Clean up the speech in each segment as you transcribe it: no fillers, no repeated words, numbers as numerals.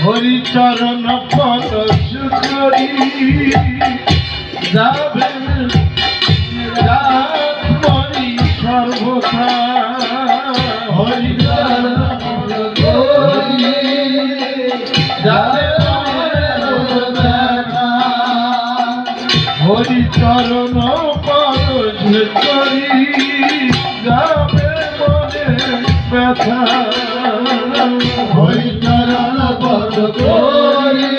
হরিচরণ পরশ করি যাবে মরি সর্বথা হরিচরণ করি যাবে হরিচরণ পরশ করি যাবে মনে ব্যথা হরিচরণ পদ করি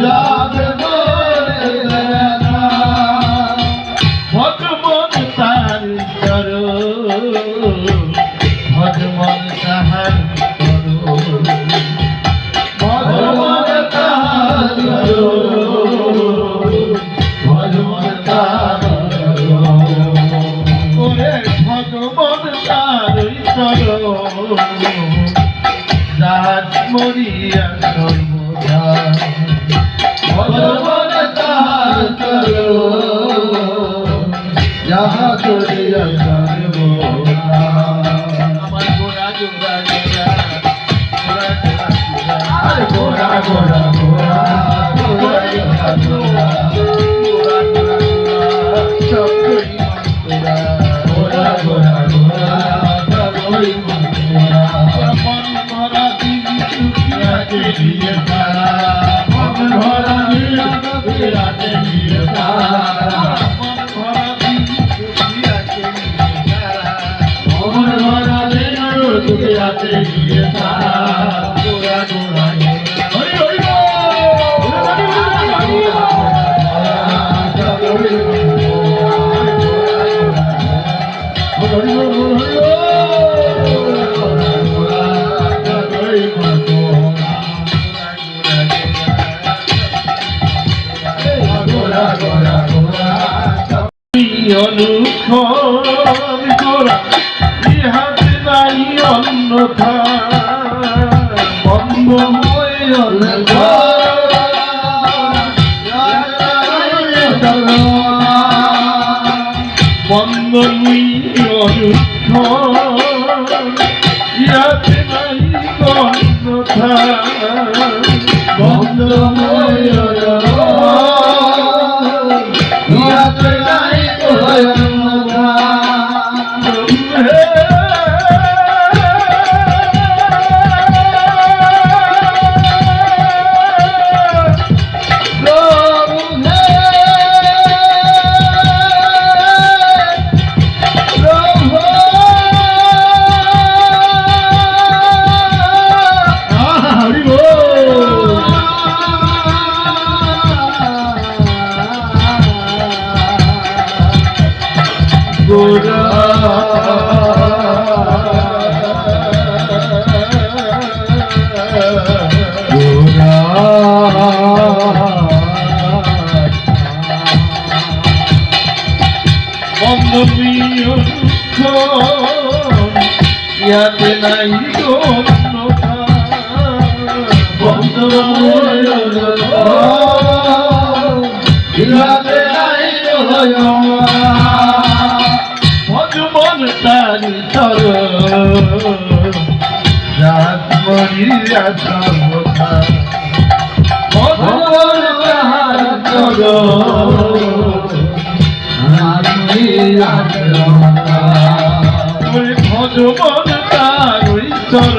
যাবে মনে ব্যথা ভগবান তার করো ভগবান তাহার করো ভগবান তাহার করো ভগবান তাহার করো ওরে ভগবান তার করো রাত মরিয়া সর্বদা ভগবান তাহার করো যাহা করিয়া সর্বদা আমার গোরা গোরা গোরা গোরা গোরা গোরা গোরা গোরা সব করি গোরা গোরা গোরা সবই মন ভরা দিবি সুখিয়াকে দিয়ে তারা মন ভরা দিয়াকে দিয়ে তারা মন ভরা দিবি সুখিয়াকে দিয়ে তারা মন ভরা দিয়াকে দিয়ে তারা গোরা গোরা হরি হরি অনুক্ষণ গোরা ইহাতে নাই অন্যথা বন্ধ হয়ে বন্ধ নুই অনুক্ষণ ইহাতে নাই অন্যথা বন্ধ হয়ে ইহাতে নাই গোরা গোরা বন্ধবীয় ইয়াতে নাই অন্যথা বন্ধবীয় ইয়াতে নাই ভগবান তারি তর রাত মরিয়া সর্বদা ভগবান তাহার তর রাত মরিয়া সর্বদা ভগবান তারি তর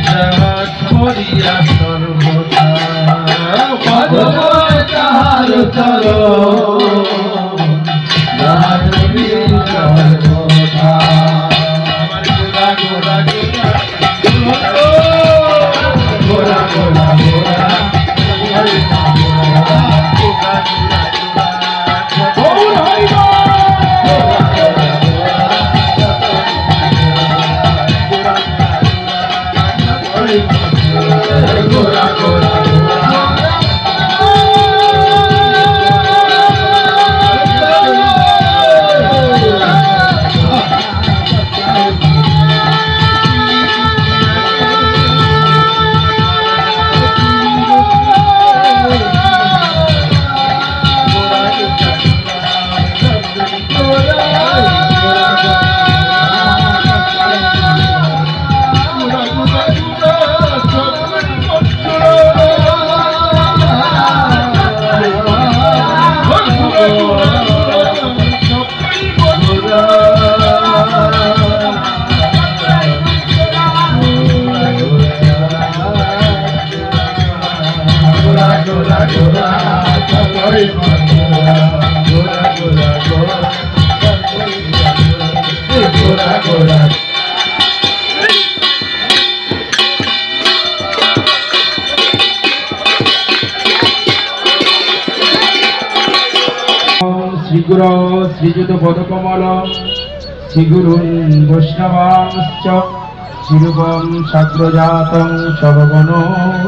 রাত মরিয়া সর্বদা ভগবান তাহার তর Hare জয় মা গোরা গোরা গোরা গোরা গোরা গোরা শ্রীগুরু শ্রীযুত পদকমল শ্রীগুরুন বৈষ্ণবাংশ্চ শিরূপং সাগ্রজাতং সভবন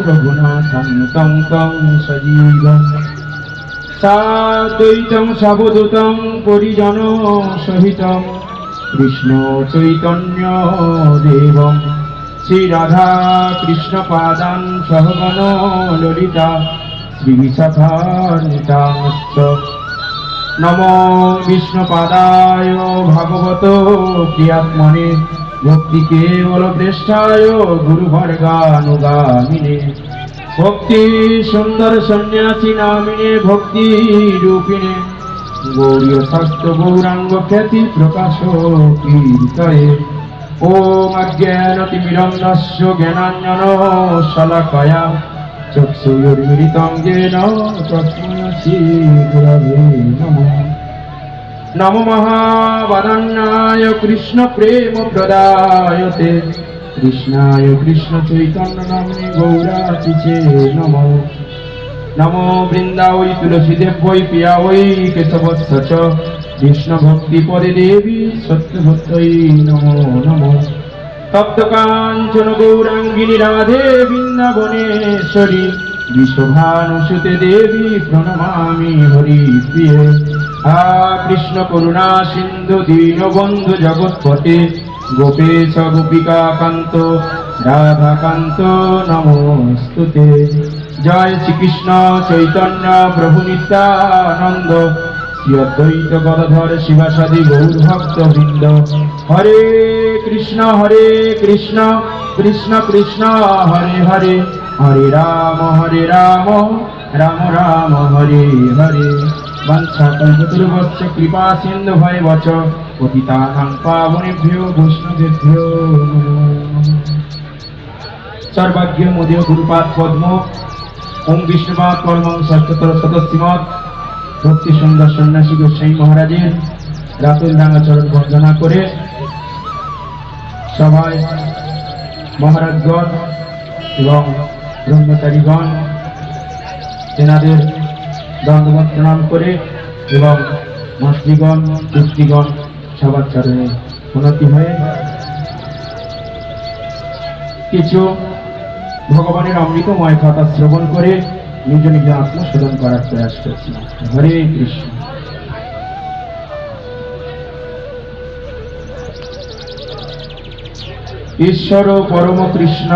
রঘুনাথং তং তং সজীবং সাদ্বৈতং সাবধূতং পরিজন সহিতং কৃষ্ণ চৈতন্য দেবং শ্রী রাধা কৃষ্ণ পাদান সহগণ ললিতা শ্রী বিশাখান্বিতাংশ্চ নমো বিষ্ণুপাদায় ভাগবত প্রিয়াত্মনে ভক্তি কেবল প্রেষ্ঠায় গুরুভর্গানুগামিনে ভক্তি সুন্দর সন্ন্যাসী নামিনে ভক্তি রূপিণে গৌরীয় শাস্ত্র গৌরাঙ্গ খ্যাতি প্রকাশ কীর্তয়ে ওম অজ্ঞানতিমিরন্দস্য জ্ঞানাঞ্জন শলাকয়া চক্ষুর্মিলিतं येन তস্मै শ্রীগুরবে নমঃ। নমো মহাবদান্যায় কৃষ্ণ প্রেম প্রদায়তে কৃষ্ণায় কৃষ্ণ চৈতন্য নামে গৌরাতিছে নমঃ। নমো বৃন্দাবৈ তুলসী দেব্যৈ পিয়াবৈ কেশবস্য চ কৃষ্ণ ভক্তি পদে দেবী সত্যভূতৈ নমো নমঃ। তপ্ত কাঞ্চন গৌরাঙ্গিনী রাধে বৃন্দাবনেশ্বরী বিশ্বভানুসুতে দেবী প্রণমামি হরি প্রিয়ে। হা কৃষ্ণ করুণা সিন্ধু দীনবন্ধু জগৎপতে গোপেশ গোপিকা কান্ত রাধাকান্ত নমস্তুতে। জয় শ্রীকৃষ্ণ চৈতন্য প্রভু নিত্যানন্দ শ্রী অদ্বৈত গদাধর শিবাসাদি গৌর ভক্ত বৃন্দ। হরে কৃষ্ণ কৃষ্ণ কৃষ্ণ হরে হরে হরে রাম রাম রাম হরে হরে। বাঞ্ছাকল্পতরুভ্যশ্চ কৃপা সিন্ধু ভয়বচ পতিতানাং পাবনেভ্যো বৈষ্ণবেভ্যো নমো নমঃ। সর্বাগ্য মোদীয় গুরুপাদ পদ্ম ওম বিষ্ণুপাদ পরমং ষষ্ঠতর সদস্যমৎ ভক্তি সুন্দর সন্ন্যাসী গোস্বামী মহারাজের রাতুল ডাঙ্গা চরণ বন্দনা করে সবাই মহারাজগণ এবং ব্রহ্মচারীগণ তেনাদের দণ্ডবত প্রণাম করে এবং মাতৃগণ পিতৃগণ সবার চরণে উন্নতি হয়ে কিছু ভগবানের অমৃতময় কথা শ্রবণ করে নিজ নিজ আত্মশোধন করার প্রয়াস করছি। হরে কৃষ্ণ। ঈশ্বর পরম কৃষ্ণ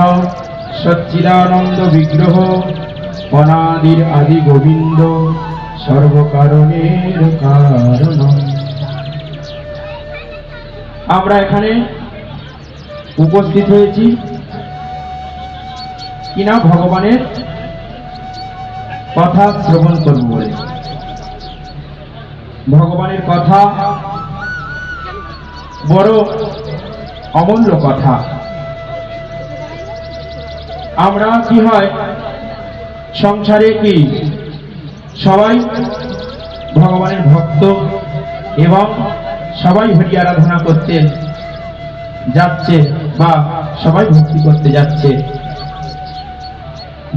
সচ্চিদানন্দ বিগ্রহ অনাদির আদি গোবিন্দ সর্বকারণের কারণ। আমরা এখানে উপস্থিত হয়েছি কিনা ভগবানের কথা শ্রবণ করব বলে। ভগবানের কথা বড় অমূল্য কথা। আমরা কি হয় সংসারে কি সবাই ভগবানের ভক্ত এবং সবাই হরি আরাধনা করতে যাচ্ছে বা সবাই ভক্তি করতে যাচ্ছে।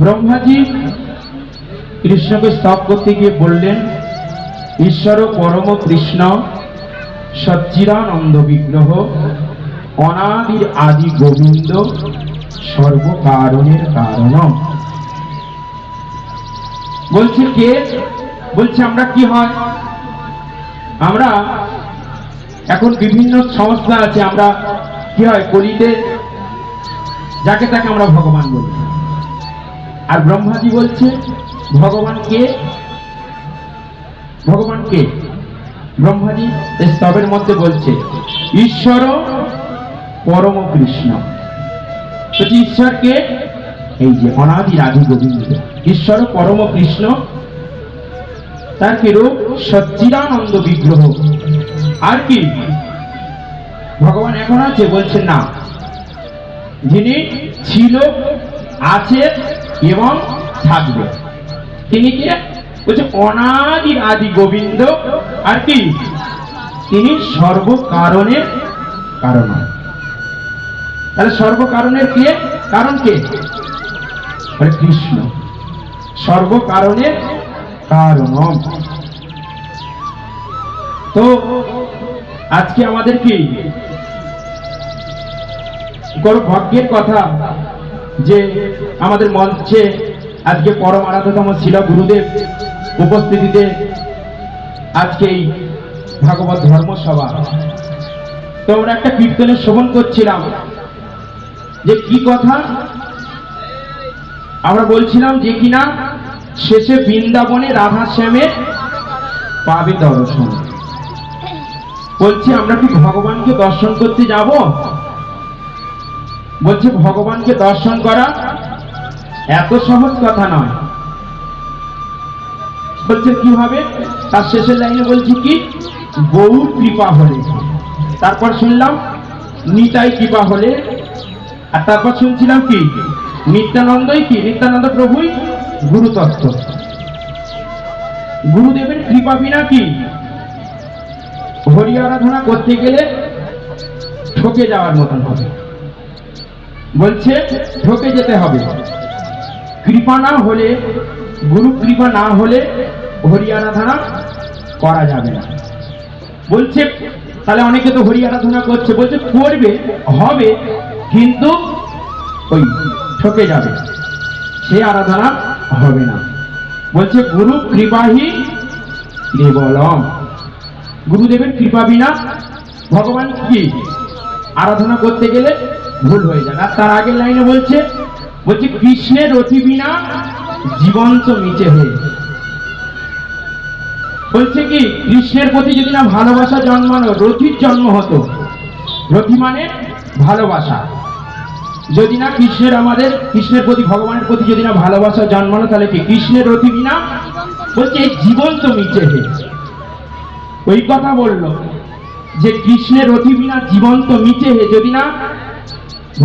ব্রহ্মাজি কৃষ্ণকে স্তব করতে গিয়ে বললেন, ঈশ্বর পরম কৃষ্ণ সচ্চিদানন্দ বিগ্রহ অনাদির আদি গোবিন্দ সর্বকারণের কারণ। বলছে কে? বলছে আমরা কি হয়, আমরা এখন বিভিন্ন সংস্থা আছে, আমরা কি হয় কলিতে যাকে তাকে আমরা ভগবান বলি। আর ব্রহ্মাজি বলছে ভগবান কে? ভগবান কে? ব্রহ্মাজি এই স্তবের মধ্যে বলছে ঈশ্বর পরম কৃষ্ণ। ঈশ্বর কে? এই যে অনাদি আদি গোবিন্দ ঈশ্বর পরম কৃষ্ণ, তার কি রূপ? সচ্চিদানন্দ বিগ্রহ। আর কি ভগবান এখন আছে? বলছে না, যিনি ছিল, আছে এবং থাকবে তিনি কে? বলছে অনাদির আদি গোবিন্দ, আর কি তিনি সর্বকারণের কারণ। তাহলে সর্বকারণের কে কারণ? কে? বলে কৃষ্ণ সর্বকারণের কারণ। তো আজকে আমাদের কি বড় ভাগ্যের কথা যে আমাদের মঞ্চে আজকে পরম আরাধ্যতম শিল গুরুদেব উপস্থিতিতে আজকে এই ভাগবত ধর্মসভা। তো আমরা একটা কীর্তনের শ্রবণ করছিলাম, যে কি কথা আমরা বলছিলাম, যে কিনা শেষে বৃন্দাবনে রাধা শ্যামের পাবে দর্শন। বলছি আমরা কি ভগবানকে দর্শন করতে যাব? বলছে ভগবানকে দর্শন করা এত সহজ কথা নয়। বলছে কি হবে? তার শেষের লাইনে বলছি কি, গৌর কৃপা হলে। তারপর শুনলাম নিতাই কৃপা হলে। আর তারপর শুনছিলাম কি, নিত্যানন্দই কি, নিত্যানন্দ প্রভুই গুরুতত্ত্ব। গুরুদেবের কৃপা বিনা কি হরি আরাধনা করতে গেলে ঠকে যাওয়ার মতন হবে। বলছে ঠকে যেতে হবে। কৃপা না হলে, গুরু কৃপা না হলে হরি আরাধনা করা যাবে না। বলছে তাহলে অনেকে তো হরি আরাধনা করছে, বলছে করবে, হবে, কিন্তু ওই ঠকে যাবে, সে আরাধনা হবে না। বলছে গুরু কৃপাহি কেবলম। গুরুদেবের কৃপা বিনা ভগবান কি আরাধনা করতে গেলে ভুল হয়ে যাবে। আর তার আগের লাইনে বলছে কৃষ্ণের রতি বিনা জীবন্ত মিচে হয়ে। বলছে কি কৃষ্ণের প্রতি যদি না ভালোবাসা জন্মানো, রতির জন্ম হতো। রতি মানে ভালোবাসা। যদি না কৃষ্ণের, আমাদের কৃষ্ণের প্রতি, ভগবানের প্রতি যদি না ভালোবাসা জন্মানো, তাহলে কি কৃষ্ণের রতি বিনা বলছে জীবন্ত মিচে হে। ওই কথা বললো যে কৃষ্ণের রতি বিনা জীবন্ত মিচে হে। যদি না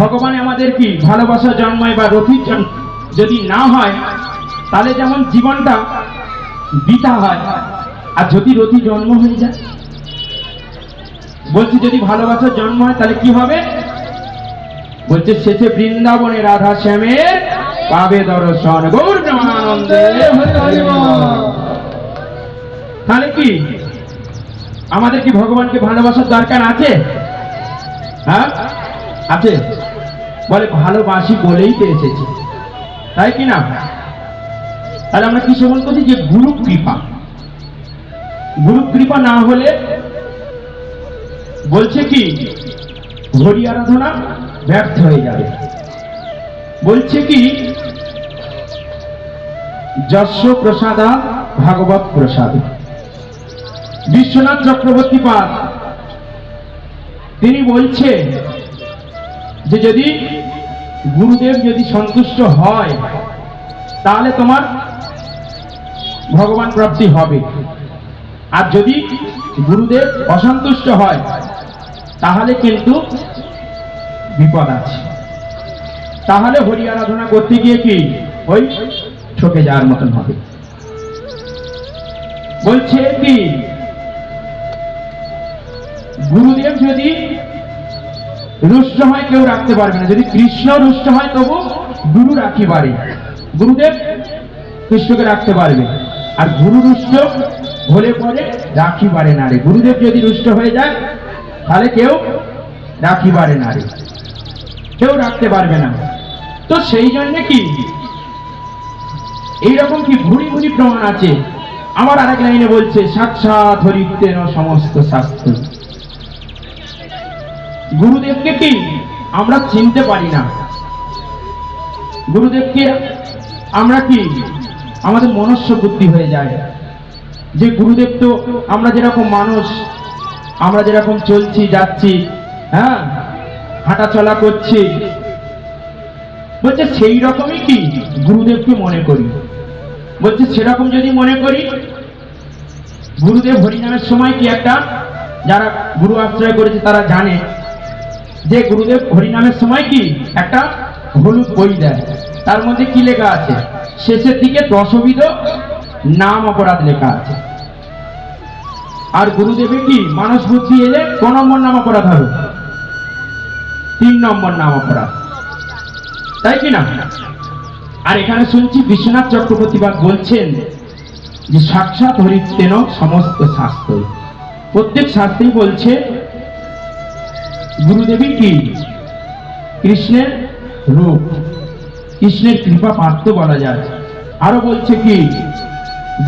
ভগবানে আমাদের কি ভালোবাসা জন্মায় বা রতির যদি না হয়, তাহলে যেমন জীবনটা বৃথা হয়। আর যদি রতি জন্ম হয়ে যায়, বলছি যদি ভালোবাসার জন্ম হয় তাহলে কি হবে? বলছে শেষে বৃন্দাবনে রাধা শ্যামের পাবে দর্শন। গৌর প্রেমানন্দে। তাহলে কি আমাদের কি ভগবানকে ভালোবাসার দরকার আছে? হ্যাঁ আছে। বলে ভালোবাসি বলেই তো এসেছি, তাই কি না? তাহলে আমরা কি শ্রবণ করছি? যে গুরু কৃপা। গুরু কৃপা না হলে বলছে কি হরি আরাধনা ব্যর্থ হয়ে যাবে। বলছে কি যশ প্রসাদা ভাগবত প্রসাদ। বিশ্বনাথ চক্রবর্তী পাদ তিনি বলছে যে যদি গুরুদেব যদি সন্তুষ্ট হয়, তাহলে তোমার ভগবান প্রাপ্তি হবে। আর যদি গুরুদেব অসন্তুষ্ট হয়, তাহলে কিন্তু বিপদ আছে। তাহলে হরি আরাধনা করতে গিয়ে কি ওই ঠকে যাওয়ার মতন হবে। বলছে কি গুরুদেব যদি রুষ্ট হয়, কেউ রাখতে পারবে না। যদি কৃষ্ণ রুষ্ট হয়, তবু গুরু রাখি পারে। গুরুদেব কৃষ্ণকে রাখতে পারবে, আর গুরু রুষ্ট হলে পরে রাখি পারে না রে। গুরুদেব যদি রুষ্ট হয়ে যায়, তাহলে কেউ রাখি পারে না রে, কেউ রাখতে পারবে না। তো সেই জন্য কি এইরকম কি ভুরি ভুরি প্রমাণ আছে। আমার আরেক লাইনে বলছে সাক্ষাৎ হরিতেন সমস্ত শাস্ত্র। গুরুদেবকে কি আমরা চিনতে পারি না। গুরুদেবকে আমরা কি আমাদের মনস্য বুদ্ধি হয়ে যায় যে গুরুদেব তো আমরা যেরকম মানুষ, আমরা যেরকম চলছি যাচ্ছি, হ্যাঁ হাঁটা চলা করছি, বলছে সেই রকমই কি গুরুদেবকে মনে করি। বলছে সেরকম যদি মনে করি, গুরুদেব হরিনামের সময় কি একটা, যারা গুরু আশ্রয় করেছে তারা জানে যে গুরুদেব হরিনামের সময় কি একটা হলুদ বই দেয়, তার মধ্যে কি লেখা আছে, শেষের দিকে 10 বিধ নাম অপরাধ লেখা আছে। আর গুরুদেবের কি মানস বুদ্ধি এলে ক নম্বর নাম অপরাধ হবে? 3 নম্বর নাম অপরাধ, তাই কি না? আর এখানে শুনছি বিশ্বনাথ চক্রবর্তীবাদ বলছেন যে সাক্ষাৎ হরিতেন সমস্ত শাস্ত্র, প্রত্যেক শাস্ত্রেই বলছে গুরুদেবী কি কৃষ্ণের রূপ, কৃষ্ণের কৃপা পাত্র বলা যায়। আরো বলছে কি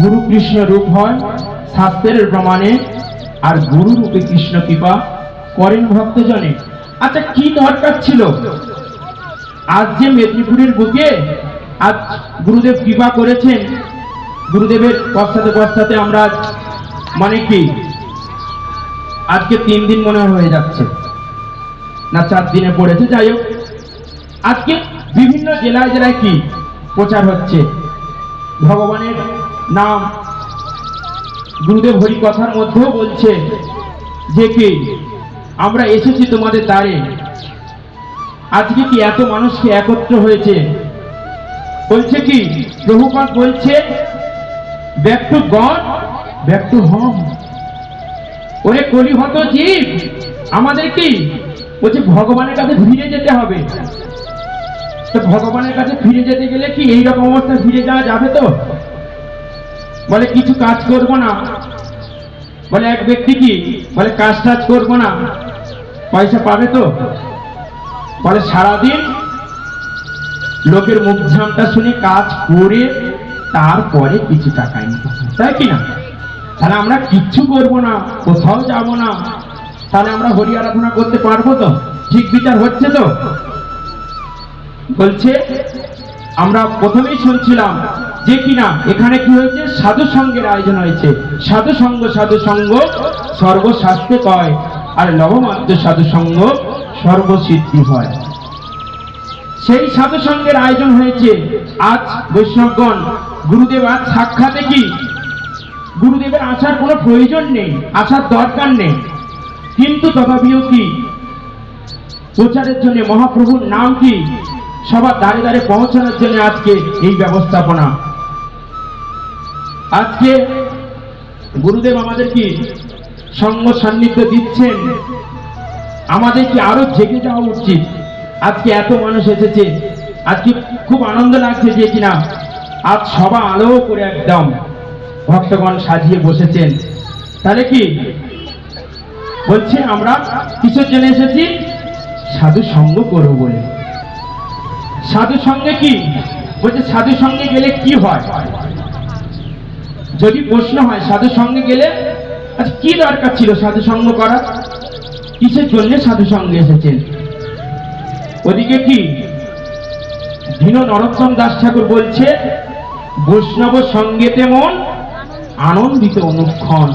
গুরু কৃষ্ণ রূপ হয় শাস্ত্রের প্রমাণে, আর গুরু রূপে কৃষ্ণ কৃপা করেন ভক্তজনে। আচ্ছা, কি দরকার ছিল আজ যে মেদিনীপুরের বুকে আজ গুরুদেব কৃপা করেছেন, গুরুদেবের পশ্চাতে পশ্চাতে আমরা মানে কি আজকে 3 দিন মনে হয়ে যাচ্ছে না 4 দিনে পড়েছে, যাই হোক আজকে বিভিন্ন জেলায় জেলায় কি প্রচার হচ্ছে ভগবানের নাম। গুরুদেব হরি কথার মধ্যেও বলছে যে কি আমরা এসেছি তোমাদের দ্বারে। আজকে কি এত মানুষকে একত্র হয়েছে, বলছে কি প্রভুপাদ বলছে back to god back to home. ওরে কলিহত জীব, আমাদের কি বলছে ভগবানের কাছে ফিরে যেতে হবে। তো ভগবানের কাছে ফিরে যেতে গেলে কি এইরকম অবস্থায় ফিরে যাওয়া যাবে? তো বলে কিছু কাজ করব না, বলে এক ব্যক্তি কি বলে কাজ টাজ করবো না, পয়সা পাবে তো? বলে সারাদিন লোকের মুখ ঝামটা শুনে কাজ করে তারপরে কিছু টাকা ইনকাম, তাই কিনা? তাহলে আমরা কিচ্ছু করব না, কোথাও যাব না, তাহলে আমরা হরি আরাধনা করতে পারবো তো? ঠিক বিচার হচ্ছে তো? বলছে আমরা প্রথমেই শুনছিলাম যে কিনা এখানে কি হয়েছে, সাধু সঙ্গের আয়োজন হয়েছে। সাধু সঙ্গ সর্বশাস্ত্রে কয়, আর লবমাত্র সাধু সঙ্গ সর্বসিদ্ধি হয়। সেই সাধু সঙ্গের আয়োজন হয়েছে আজ বৈষ্ণবগণ। গুরুদেব আজ সাক্ষাতে কি গুরুদেবের আসার কোনো প্রয়োজন নেই, আসার দরকার নেই, কিন্তু তথাপিও কি প্রচারের জন্য মহাপ্রভুর নাম কি সবার দ্বারে দ্বারে পৌঁছানোর জন্য আজকে এই ব্যবস্থাপনা। আজকে গুরুদেব আমাদের কি সঙ্গ সান্নিধ্য দিচ্ছেন, আমাদের কি আরো জেগে যাওয়া উচিত। আজকে এত মানুষ এসেছে, আজকে খুব আনন্দ লাগছে যে কিনা আজ সবা আলো করে একদম ভক্তগণ সাজিয়ে বসেছেন। তাহলে কি বলছে আমরা কিসের জন্য এসেছি? সাধু সঙ্গ করবো বলে। সাধু সঙ্গে কি বলছে, সাধু সঙ্গে গেলে কি হয়? যদি প্রশ্ন হয় সাধু সঙ্গে গেলে আচ্ছা কি দরকার ছিল সাধু সঙ্গ করা, কিসের জন্য সাধু সঙ্গে এসেছেন? ওদিকে কি দীন নরোত্তম দাস ঠাকুর বলছে বৈষ্ণব সঙ্গেতে মন আনন্দিত অনুক্ষণ।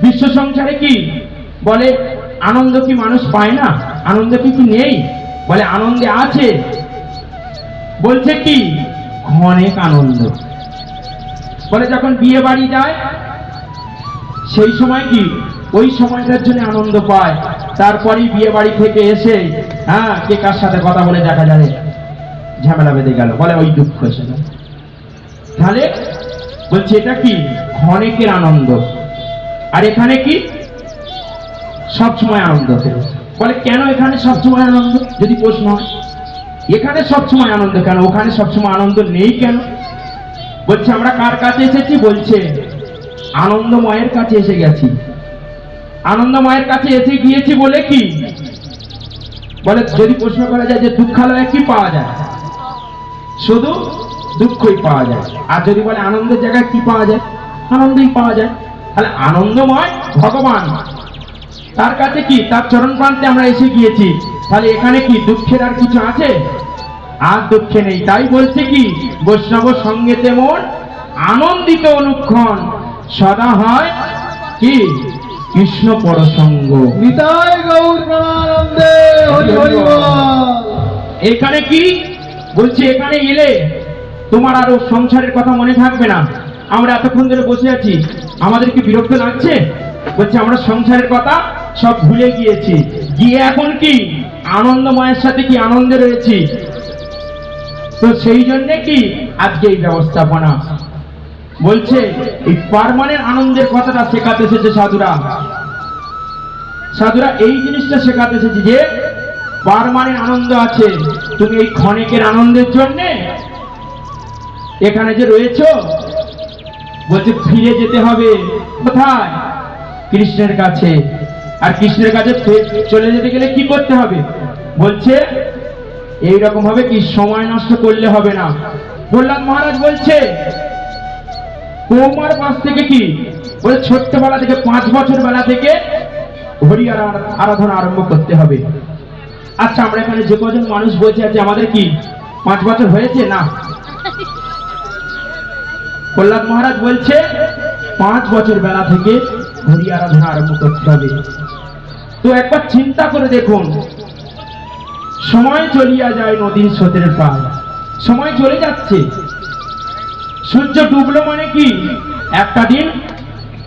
বিশ্ব সংসারে কি বলে আনন্দ কি মানুষ পায় না? আনন্দ কি নেই? বলে আনন্দে আছে। বলছে কি অনেক আনন্দ। বলে যখন বিয়ে বাড়ি যায় সেই সময় কি ওই সময়টার জন্য আনন্দ পায়, তারপরেই বিয়ে বাড়ি থেকে এসে কে কার সাথে কথা বলে দেখা যাবে ঝামেলা বেঁধে গেল, বলে ওই দুঃখ এসে গেল। তাহলে বলছে এটা কি ক্ষণিকের আনন্দ, আর এখানে কি সবসময় আনন্দ। বলে কেন এখানে সবসময় আনন্দ? যদি প্রশ্ন হয় এখানে সবসময় আনন্দ কেন, ওখানে সবসময় আনন্দ নেই কেন? বলছে আমরা কার কাছে এসেছি? বলছে আনন্দময়ের কাছে এসে গেছি। আনন্দময়ের কাছে এসে গিয়েছি বলে কি বলে যদি প্রশ্ন করা যায় যে দুঃখালয়ে কি পাওয়া যায়? শুধু দুঃখই পাওয়া যায়। আর যদি বলে আনন্দের জায়গায় কি পাওয়া যায়? আনন্দই পাওয়া যায়। তাহলে আনন্দময় ভগবান, তার কাছে কি তার চরণ প্রান্তে আমরা এসে গিয়েছি। তাহলে এখানে কি দুঃখের আর কিছু আছে? আর দুঃখে নেই। তাই বলছে কি বৈষ্ণব সঙ্গে তেমন আনন্দিত অনুক্ষণ সদা হয় কি কৃষ্ণ পরসঙ্গ। নিতাই গৌর প্রেমানন্দে হরি হরি বল। এখানে কি বলছে, এখানে এলে তোমার আরো সংসারের কথা মনে থাকবে না। আমরা এতক্ষণ ধরে বসে আছি, আমাদের কি বিরক্ত লাগছে? বলছে আমরা সংসারের কথা সব ভুলে গিয়েছি, গিয়ে এখন কি আনন্দময়ের সাথে কি আনন্দে রয়েছি। তো সেই জন্য কি আজকে এই ব্যবস্থাপনা। বলছে এই পার্মানেন্ট আনন্দের কথাটা শেখাতে এসেছে সাধুরা। সাধুরা এই জিনিসটা শেখাতে এসেছে যে পার্মানেন্ট আনন্দ আছে। তুমি এই ক্ষণিকের আনন্দের জন্য এখানে যে রয়েছো, বলছে ফিরে যেতে হবে কোথায়? কৃষ্ণের কাছে। আর কৃষ্ণের কাছে চলে যেতে গেলে কি করতে হবে? বলছে এইরকম ভাবে কি সময় নষ্ট করলে হবে না। প্রহ্লাদ মহারাজ বলছে তোমার পাশ থেকে কি বলে ছোট্টবেলা থেকে 5 বছর বেলা থেকে হরি আরাধনা আরম্ভ করতে হবে। আচ্ছা, আমরা এখানে যে কজন মানুষ বলছে আছে আমাদের কি 5 বছর হয়েছে? না। প্রহ্লাদ মহারাজ বলছে 5 বছর বেলা থেকে হরি আরাধনা আরম্ভ করতে হবে। তো একবার চিন্তা করে দেখুন, সময় চলিয়া যায় নদীর স্রোতের পার, সময় চলে যাচ্ছে। সূর্য ডুবলো মানে কি একটা দিন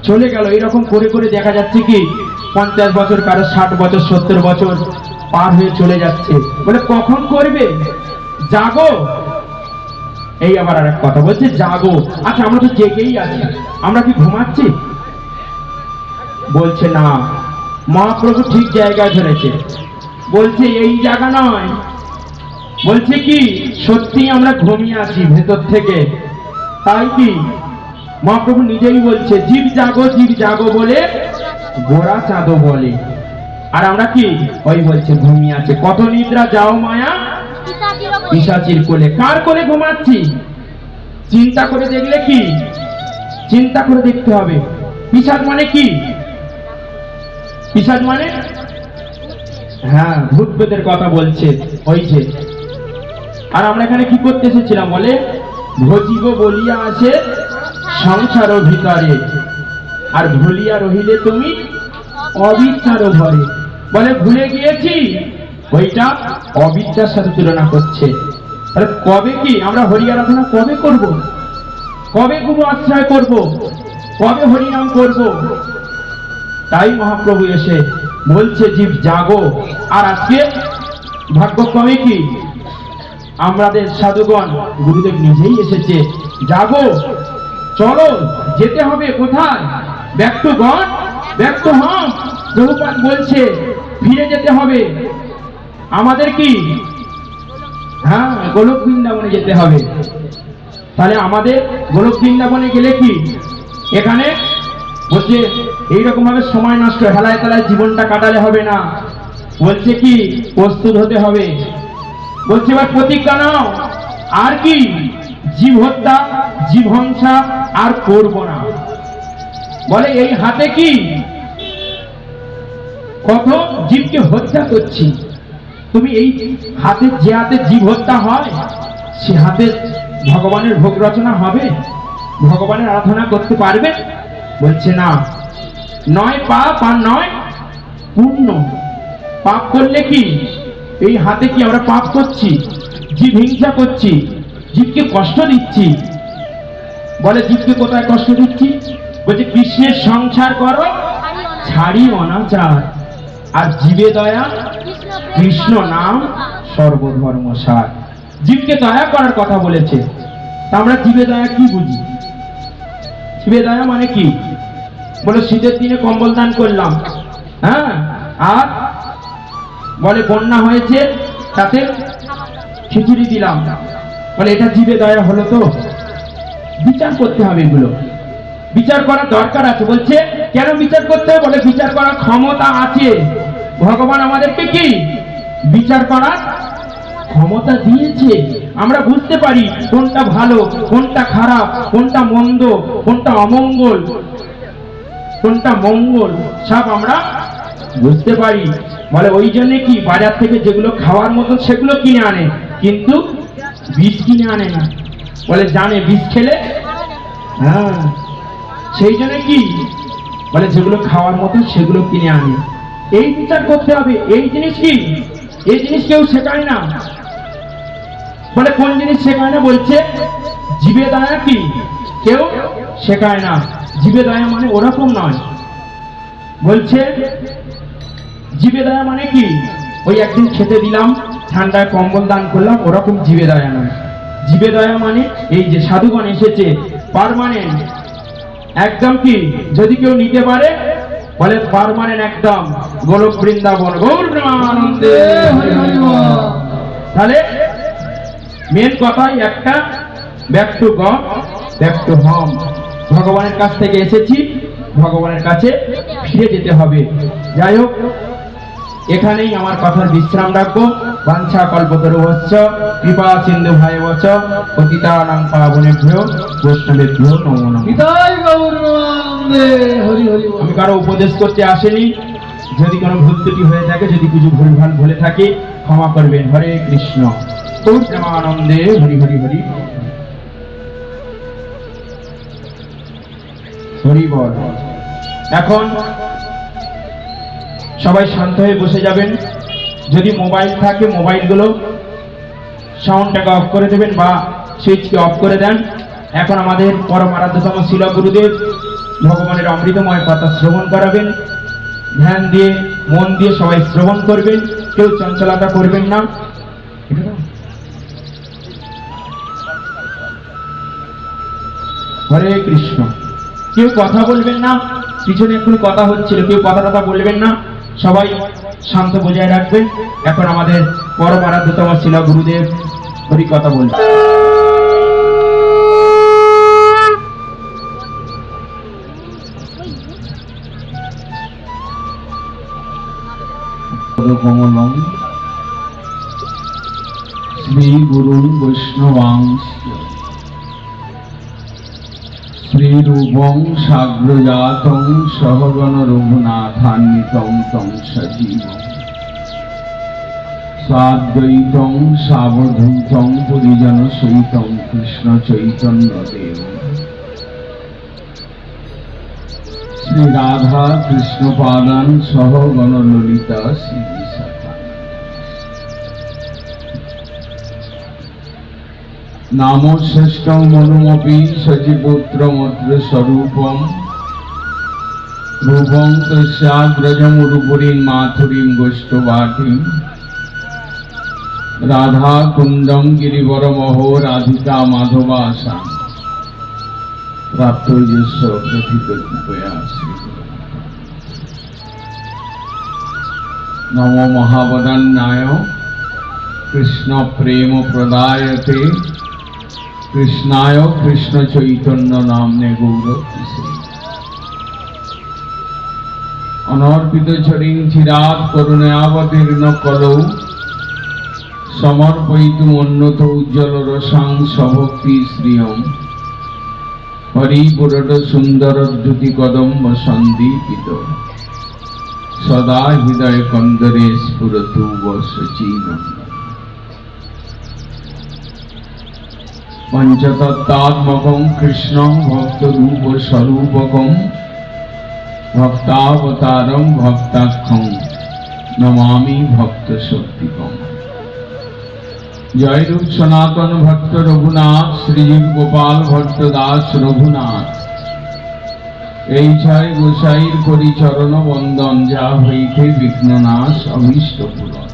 চলে গেল। এরকম করে করে দেখা যাচ্ছে কি 50 বছর, কারো 60 বছর, 70 বছর পার হয়ে চলে যাচ্ছে। বলে কখন করবে? জাগো। এই আবার আর এক কথা বলছে জাগো। আচ্ছা, আমরা তো জেগেই আছি, আমরা কি ঘুমাচ্ছি? বলছে না, মহাপ্রভু ঠিক জায়গায় ধরেছে। বলছে এই জায়গা নয়, বলছে কি সত্যি আমরা ঘুমিয়ে আছি ভেতর থেকে। তাই কি মহাপ্রভু নিজেই বলছে জীব জাগো বলে গোরা চাঁদো বলে। আর আমরা কি ওই বলছে ঘুমিয়ে আছে। কত নিদ্রা যাও মায়া পিশাচির কোলে। কার কোলে ঘুমাচ্ছি? চিন্তা করে দেখলে কি, চিন্তা করে দেখতে হবে। পিশাচ মানে কি? পিশাচ মানে হ্যাঁ, ভূত প্রেতের কথা বলছে ওই যে। আর আমরা এখানে কি করতে এসেছিলাম? বলে ভজিব বলিয়া আছে সংসার ভিতরে, আর ভুলিয়া রহিলে তুমি অবিচার ঘরে। বলে ভুলে গিয়েছি, ওইটা অবিদ্যার সাথে তুলনা করছে। তাহলে কবে কি আমরা হরি আরাধনা কবে করব? কবে গুরু আশ্রয় করব? কবে হরিনাম করব? তাই মহাপ্রভু এসে বলছে জীব জাগো। আর আজকে ভাগ্যক্রমে কি আমাদের সাধুগণ গুরুদেব নিজেই এসেছে, জাগো, চলো, যেতে হবে কোথায়? Back to god, back to home. Prabhupada বলছে ফিরে যেতে হবে আমাদের কি, হ্যাঁ, গোলক বৃন্দাবনে যেতে হবে। তাহলে আমাদের গোলক বৃন্দাবনে গেলে কি এখানে বলছে এইরকম ভাবে সময় নষ্ট হেলায় তেলায় জীবনটা কাটালে হবে না। বলছে কি প্রস্তুত হতে হবে। বলছে এবার প্রতিজ্ঞা নাও, আর কি জীব হত্যা জীব হিংসা আর করব না। বলে এই হাতে কি কত জীবকে হত্যা করছি। তুমি এই হাতে, যে হাতে জীব হত্যা হয় সে হাতে ভগবানের ভোগ রচনা হবে? ভগবানের আরাধনা করতে পারবে? বলছে না, নয় পাপ আর নয় পুণ্য। পাপ করলে কি এই হাতে কি আমরা পাপ করছি, জীব হিংসা করছি, জীবকে কষ্ট দিচ্ছি। বলে জীবকে কোথায় কষ্ট দিচ্ছি? বলছে কৃষ্ণের সংসার করো ছাড়ি অনাচার, আর জীবে দয়া কৃষ্ণ নাম সর্বধর্ম সার। জীবকে দয়া করার কথা বলেছে। তা আমরা জীবে দয়া কি বুঝি? জীবে দয়া মানে কি? বলে শীতের দিনে কম্বল দান করলাম, হ্যাঁ, আর বলে বন্যা হয়েছে তাতে খিচুড়ি দিলাম। বলে এটা জীবে দয়া হলো? তো বিচার করতে হবে, এগুলো বিচার করার দরকার আছে। বলছে কেন বিচার করতে হবে? বলে বিচার করার ক্ষমতা আছে। ভগবান আমাদেরকে কি বিচার করার ক্ষমতা দিয়েছে। আমরা বুঝতে পারি কোনটা ভালো, কোনটা খারাপ, কোনটা মন্দ, কোনটা অমঙ্গল, কোনটা মঙ্গল, সব আমরা বুঝতে পারি। বলে ওই জন্য কি বাজার থেকে যেগুলো খাওয়ার মতো সেগুলো কিনে আনে, কিন্তু বিষ কিনে আনে না। বলে জানে বিষ খেলে, হ্যাঁ, সেই জন্য কি বলে যেগুলো খাওয়ার মতো সেগুলো কিনে আনে। এই বিচার করতে হবে। এই জিনিস কি, এই জিনিস কেউ শেখায় না। বলে কোন জিনিস শেখায় না? বলছে জীবে দয়া কি কেউ শেখায় না। জীবে দয়া মানে ওরকম নয়। বলছে জীবে দয়া মানে কি ওই একদিন খেতে দিলাম, ঠান্ডায় কম্বল দান করলাম, ওরকম জীবে দয়া নয়। জীবে দয়া মানে এই যে সাধুগণ এসেছে পার্মানেন্ট একদম কি যদি কেউ নিতে পারে বলে পার্মানেন্ট একদম গোলক বৃন্দাবন গৌর প্রেমানন্দে হরি হরি বল। তাহলে মেন কথাই একটা back to god back to home ভগবানের কাছ থেকে এসেছি ভগবানের কাছে ফিরে যেতে হবে যাই হোক এখানেই আমার কথার বিশ্রাম রাখবো বাঞ্ছা কল্পতরুভ্যশ্চ কৃপা সিন্ধু ভাইবচ পতিতানাং পাবনেভ্যো বৈষ্ণবেভ্যো নমো নমঃ নিতাই গৌর প্রেমানন্দে হরি হরি বল। আমি কারো উপদেশ করতে আসেনি যদি কোনো ভুল ত্রুটি হয়ে থাকে যদি কিছু ভুলভাল বলে থাকি ক্ষমা করবেন হরে কৃষ্ণ গৌর প্রেমানন্দে হরি হরি হরি হরি বল এখন সবাই শান্ত হয়ে বসে যাবেন যদি মোবাইল থাকে মোবাইলগুলো সাউন্ডটাকে অফ করে দেবেন বা সুইচকে অফ করে দেন এখন আমাদের পরম আরাধ্যতম শিল গুরুদেব ভগবানের অমৃতময় কথা শ্রবণ করাবেন ধ্যান দিয়ে মন দিয়ে সবাই শ্রবণ করবেন কেউ চঞ্চলতা করবেন না হরে কৃষ্ণ কেউ কথা বলবেন না পিছনে একটু কথা হচ্ছিল কেউ কথা বলবেন না সবাই শান্ত বজায় রাখবেন এখন আমাদের পরম আরাধ্যতম শিল গুরুদেব হরি কথা বলবেন কমলম শ্রী গুরুন বৈষ্ণবাংশ শ্রীরূপং সাগ্রজাতং সহগণ রঘুনাথান্বিতং তং সজীবং সাদ্বৈতং সাবধূতং পরিজন সহিতং কৃষ্ণ চৈতন্য দেব শ্রী রাধা কৃষ্ণ পাদান সহ গণ ললিতা শ্রী বিশাখা নাম শ্রেষ্ঠং মনুমপি সচিপুত্রমত্র স্বরূপম রূপং তস্যাগ্রজমুরুপুরীং মাথুরীং গোষ্ঠবাটিং রাধা কুণ্ডম গিরিবরমহো রাধিকা মাধবাসা প্রাপ্ত যস্য প্রথিত কৃপয়া শ্রী নম মহাবদান্যায় কৃষ্ণ প্রেম প্রদায়তে কৃষ্ণায় কৃষ্ণ চৈতন্য নামনে গৌর অনর্পিত চরিং চিরাত করুণাবতীর্ণ কলৌ সমর্পয়িতু উন্নত উজ্জ্বল রসাং সভক্তি শ্রিয়ম হরি পুরট সুন্দর দ্যুতি কদম্ব সন্দীপিত সদা হৃদয় কন্দরে স্ফুরতু বসচীনম পঞ্চতত্ত্বাত্মকং কৃষ্ণং ভক্তরূপ স্বরূপকং ভক্তাবতারং ভক্তাখ্যং নমামি ভক্ত শক্তিকং জয় রূপ সনাতন ভট্ট রঘুনাথ শ্রীজীব গোপাল ভট্ট দাস রঘুনাথ এই ছয় গোসাইর করি চরণ বন্দন যা হইতে বিঘ্ননাশ অভীষ্ট পূরণ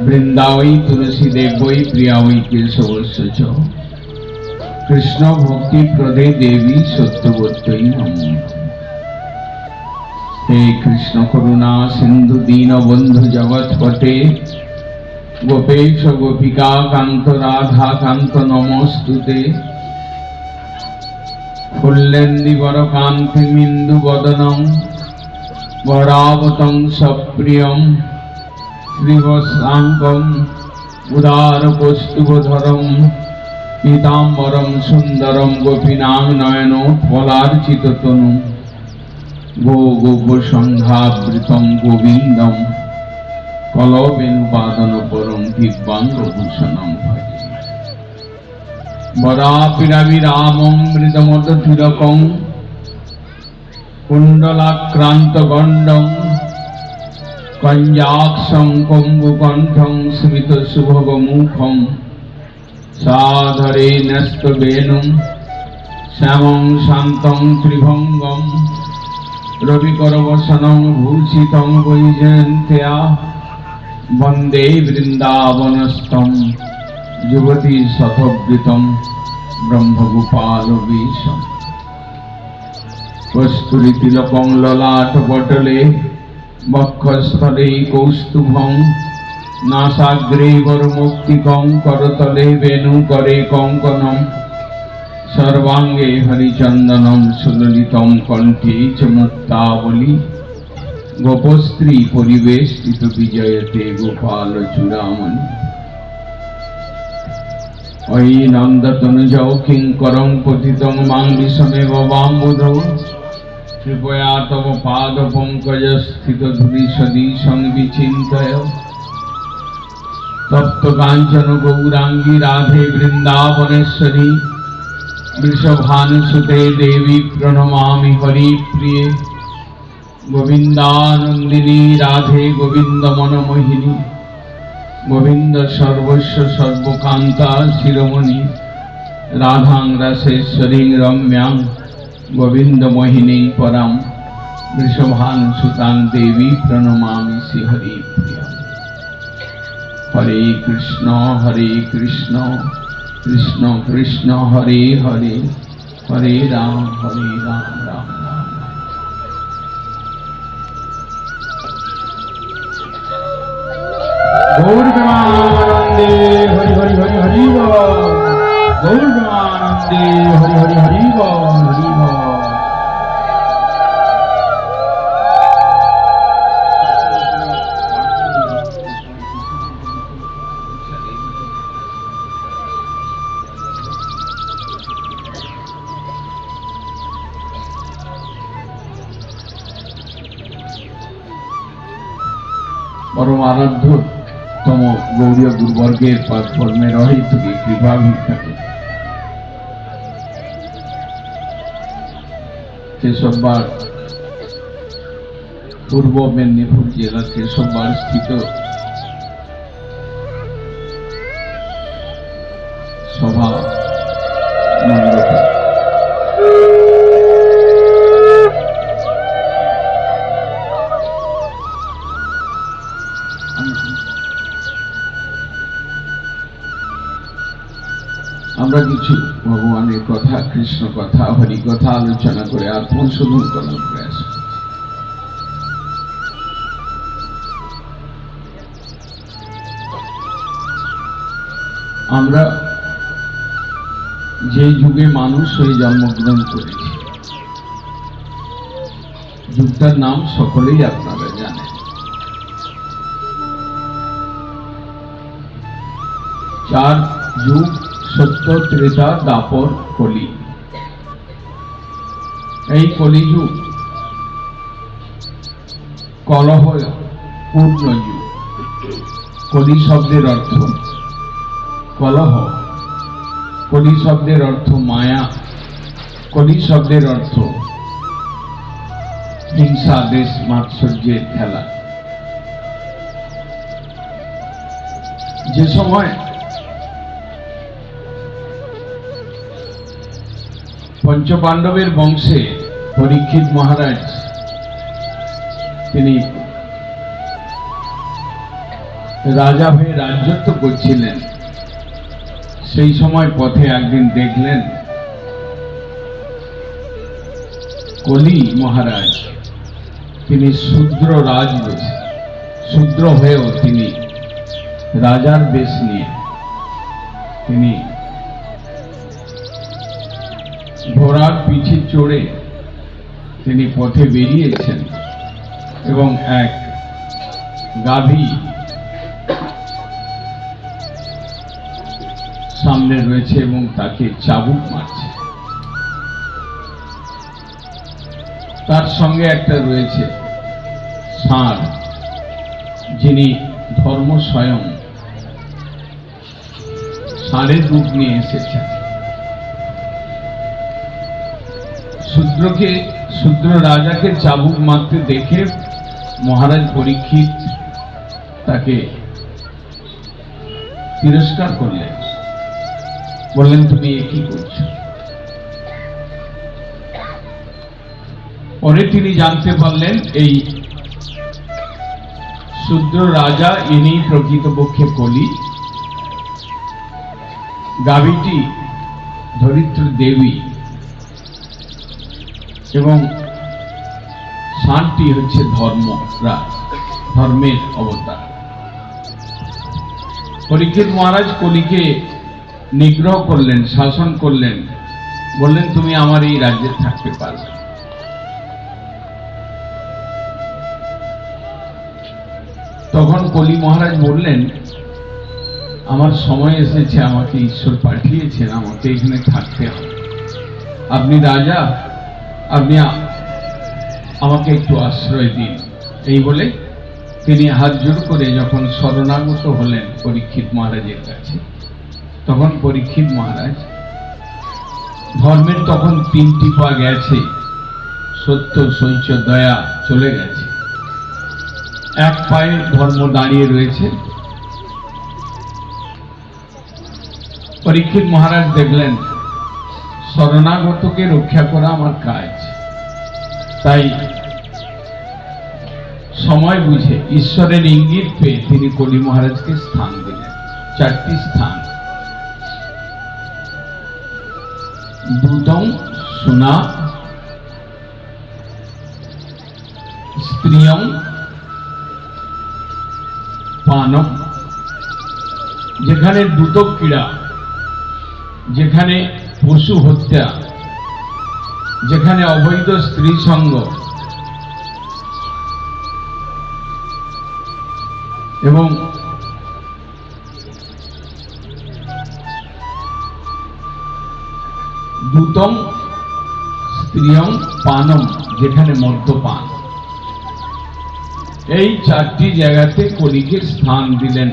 বৃন্দাবৈ তুলসী দেবৈ প্রিয়াবৈ কেশবস্য চ কৃষ্ণ ভক্তি প্রদে দেবী সত্যবত্যই নমঃ হে কৃষ্ণ করুণা সিন্ধু দীন বন্ধু জগৎপতে গোপেশ গোপিকা কান্ত রাধা কান্ত নমস্তুতে ফুল্লেন্দি বর কান্তি মিন্দু বদনম বরাবতং সপ্রিয়ম শ্রীবৎসাঙ্গম উদার কৌস্তুভধরম পীতাম্বরম সুন্দরম গোপীনাং নয়ন ফলার্চিত তনু গো গোপ সংঘাবৃতম গোবিন্দম কলবেনুপাদন পরম দিব্যাঙ্গভূষণম ভজে বরাপিরাবিরামম মৃদমদতিলকং কুণ্ডলাক্রান্ত গণ্ডং কঞ্জাক্ষং কম্বুকণ্ঠং স্মিত শুভগমুখম সাধরে ন্যস্ত বেনুম শ্যামং শান্তং ত্রিভঙ্গম রবিকরবসনং ভূষিতং বৈজয়ন্ত্যা বন্দে বৃন্দাবনস্থম যুবতী শতবৃতম ব্রহ্মগোপাল বেশম কস্তুরী তিলকং ললাট পটলে বক্ষস্থলে কৌস্তুভং নাসাগ্রে বরমুক্তিকং করতলে বেণু করে কঙ্কনম সর্বাঙ্গে হরিচন্দনম সুললিতম কণ্ঠে চ মুক্তাবলী গোপস্ত্রী পরিবেষ্টিত বিজয়তে গোপাল চূড়ামণি অয়ি নন্দতনুজৌ কিঙ্করং পতিতং মাং বিষমেব বাম্বুধৌ কৃপয়া তব পাদ পঙ্কজ স্থিত ধুলি সদীশং বিচিন্তয় তপ্ত কাঞ্চন গৌরাঙ্গী রাধে বৃন্দাবনেশ্বরী বৃষভানুসুতে দেবী প্রণমামি হরিপ্রিয়ে গোবিন্দানন্দিনী রাধে গোবিন্দ মনমোহিনী গোবিন্দ সর্বস্ব সর্বকান্তা শিরোমণি রাধাং রসেশ্বরীং রম্যাং গোবিন্দ মোহিনী পরাম বৃষভানুসুতাং দেবী প্রণমামি শ্রী হরিপ্রিয়া হরে কৃষ্ণ কৃষ্ণ কৃষ্ণ হরে হরে হরে রাম রাম রাম। গৌর প্রেমানন্দে হরি হরি হরি হরি বল। গৌর প্রেমানন্দে হরি হরি হরি বল হরি বল। পরম আরাধ্যতম গৌরীয় গুরুবর্গের পদকর্মে রহে থেকে কৃপা ভিক্ষাকে কেশববার পূর্ব মেদিনীপুর জেলার কেশববার স্থিত সভা মণ্ডপে আমরা কিছু ভগবানের কথা, কৃষ্ণ কথা, হরি কথা আলোচনা করে আত্মশোধন করার প্রয়াস করছি। আমরা যে যুগে মানুষ হয়ে জন্মগ্রহণ করেছি, যুগটার নাম সকলেই আপনারা জানেন। 4 যুগ, সত্য, ত্রেতা, দাপর, কলি। এই কলিযুগ কলহ পূর্ণ যুগ। কলি শব্দের অর্থ কলহ, কলি শব্দের অর্থ মায়া, কলি শব্দের অর্থ হিংসা, দেশ মাৎসর্যের খেলা। যে সময় পঞ্চপাণ্ডবের বংশে পরীক্ষিত মহারাজ তিনি রাজা হয়ে রাজত্ব করছিলেন, সেই সময় পথে একদিন দেখলেন কলি মহারাজ তিনি শূদ্র রাজবেশ, শূদ্র হয়েও তিনি রাজার বেশ নিয়ে তিনি ঘোড়ার পিঠে চড়ে তিনি পথে বেরিয়েছেন এবং এক গাভী সামনে রয়েছে এবং তাকে চাবুক মারছে। তার সঙ্গে একটা রয়েছে ষাঁড়, যিনি ধর্ম স্বয়ং ষাঁড়ের রূপ নিয়ে এসেছেন। শূদ্র রাজাকে চাবুক মারতে দেখে মহারাজ পরীক্ষিত তাকে তিরস্কার করলেন, বললেন তুমি এ কি করছো? পরে তিনি জানতে পারলেন এই শূদ্র রাজা ইনি প্রকৃতপক্ষে কলি গাভীটি ধরিত্রী দেবী এবং ষাঁড়টি হচ্ছে ধর্মের অবতার। পরীক্ষিত মহারাজ কলিকে নিগ্রহ করলেন, শাসন করলেন, বললেন তুমি আমার এই রাজ্যে থাকতে পারবে। তখন কলি মহারাজ বললেন আমার সময় এসেছে, আমাকে ঈশ্বর পাঠিয়েছেন, আমাকে এখানে থাকতে হবে। আপনি রাজা, আপনি আমাকে একটু আশ্রয় দিন। এই বলে তিনি হাত জোড় করে যখন শরণাগত হলেন পরীক্ষিত মহারাজের কাছে, তখন পরীক্ষিত মহারাজ ধর্মের তখন 3টি পা গেছে, সত্য, শৌচ, দয়া চলে গেছে, এক পায়ে ধর্ম দাঁড়িয়ে রয়েছে। পরীক্ষিত মহারাজ দেখলেন শরণাগতকে রক্ষা করা আমার কাজ, তাই সময় বুঝে ঈশ্বরের ইঙ্গিত পেয়ে তিনি কলি মহারাজকে স্থান দিলেন, 4টি স্থান। দুদং সুনা, স্ত্রিয়ং পানম, যেখানে দুদক ক্রীড়া, যেখানে পশু হত্যা, যেখানে অবৈধ স্ত্রী সঙ্গ এবং দুতম স্ত্রিয়ং পানম, যেখানে মদ্যপান, এই 4টি জায়গাতে কলিকে স্থান দিলেন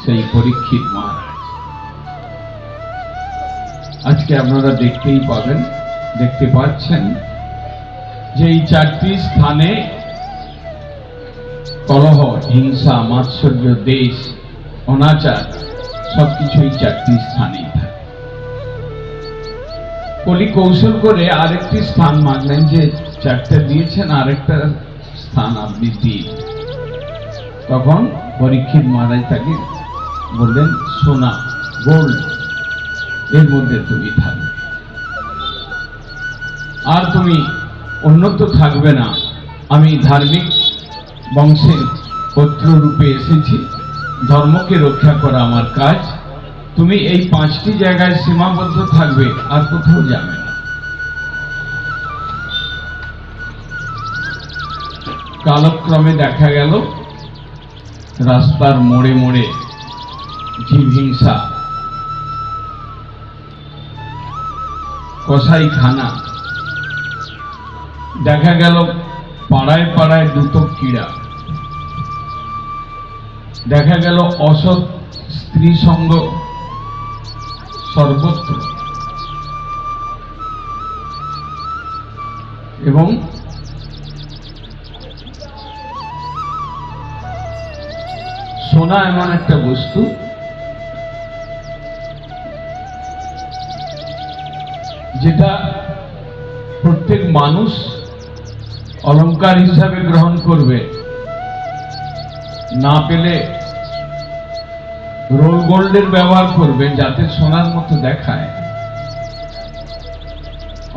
সেই পরীক্ষিত মহারাজ। আজকে আপনারা দেখতেই পাবেন, দেখতে পাচ্ছেন যে এই 4টি স্থানে কলহ, হিংসা, মাৎসর্য, দেশ, অনাচার সবকিছুই 4টি স্থানেই থাকে। কলি কৌশল করে আরেকটি স্থান মাগলেন যে 4টা দিয়েছেন, আরেকটা স্থান আপনি দিন। তখন পরীক্ষিত মহারাজ তাকে বললেন সোনা, গোল্ড, এর মধ্যে তুমি থাকবে, আর তুমি অন্যত্র থাকবে না। আমি ধার্মিক বংশের পুত্র রূপে এসেছি, ধর্মকে রক্ষা করা আমার কাজ। তুমি এই 5টি জায়গায় সীমাবদ্ধ থাকবে, আর কোথাও যাবে না। কালক্রমে দেখা গেল রাস্তার মোড়ে মোড়ে জীব হিংসা, কসাইখানা, দেখা গেল পাড়ায় পাড়ায় দুতক ক্রীড়া, দেখা গেল অসৎ স্ত্রী সঙ্গ সর্বত্র, এবং সোনা এমন একটা বস্তু যেটা প্রত্যেক মানুষ অলংকার হিসাবে গ্রহণ করবে, না পেলে রোল গোল্ডের ব্যবহার করবে যাতে সোনার মতো দেখায়।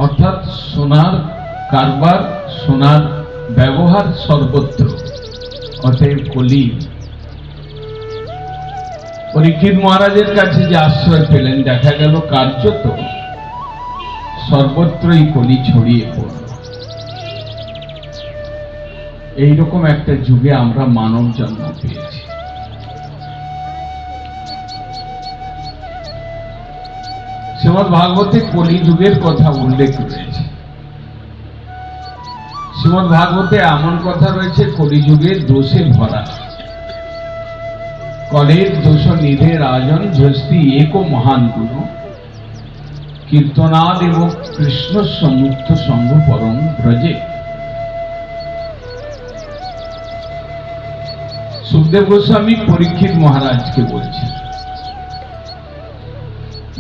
অর্থাৎ সোনার কারবার, সোনার ব্যবহার সর্বত্র। অতএব কলি পরীক্ষিত মহারাজের কাছে যে আশ্রয় পেলেন, দেখা গেল কার্যত সর্বত্রই কলি ছড়িয়ে পড়ল। এইরকম একটা যুগে আমরা মানব জন্ম পেয়েছি। শ্রীমদ্ ভাগবতে কলি যুগের কথা উল্লেখ রয়েছে। শ্রীমদ্ ভাগবতে এমন কথা রয়েছে, কলিযুগের দোষে ভরা। কলের দোষ নিধে রাজন ঝস্তি এক মহান গুরু, কীর্তনাদ এবং কৃষ্ণ সমুক্ত সঙ্গ পরম ব্রজে। সুখদেব গোস্বামী পরীক্ষিত মহারাজকে বলছেন।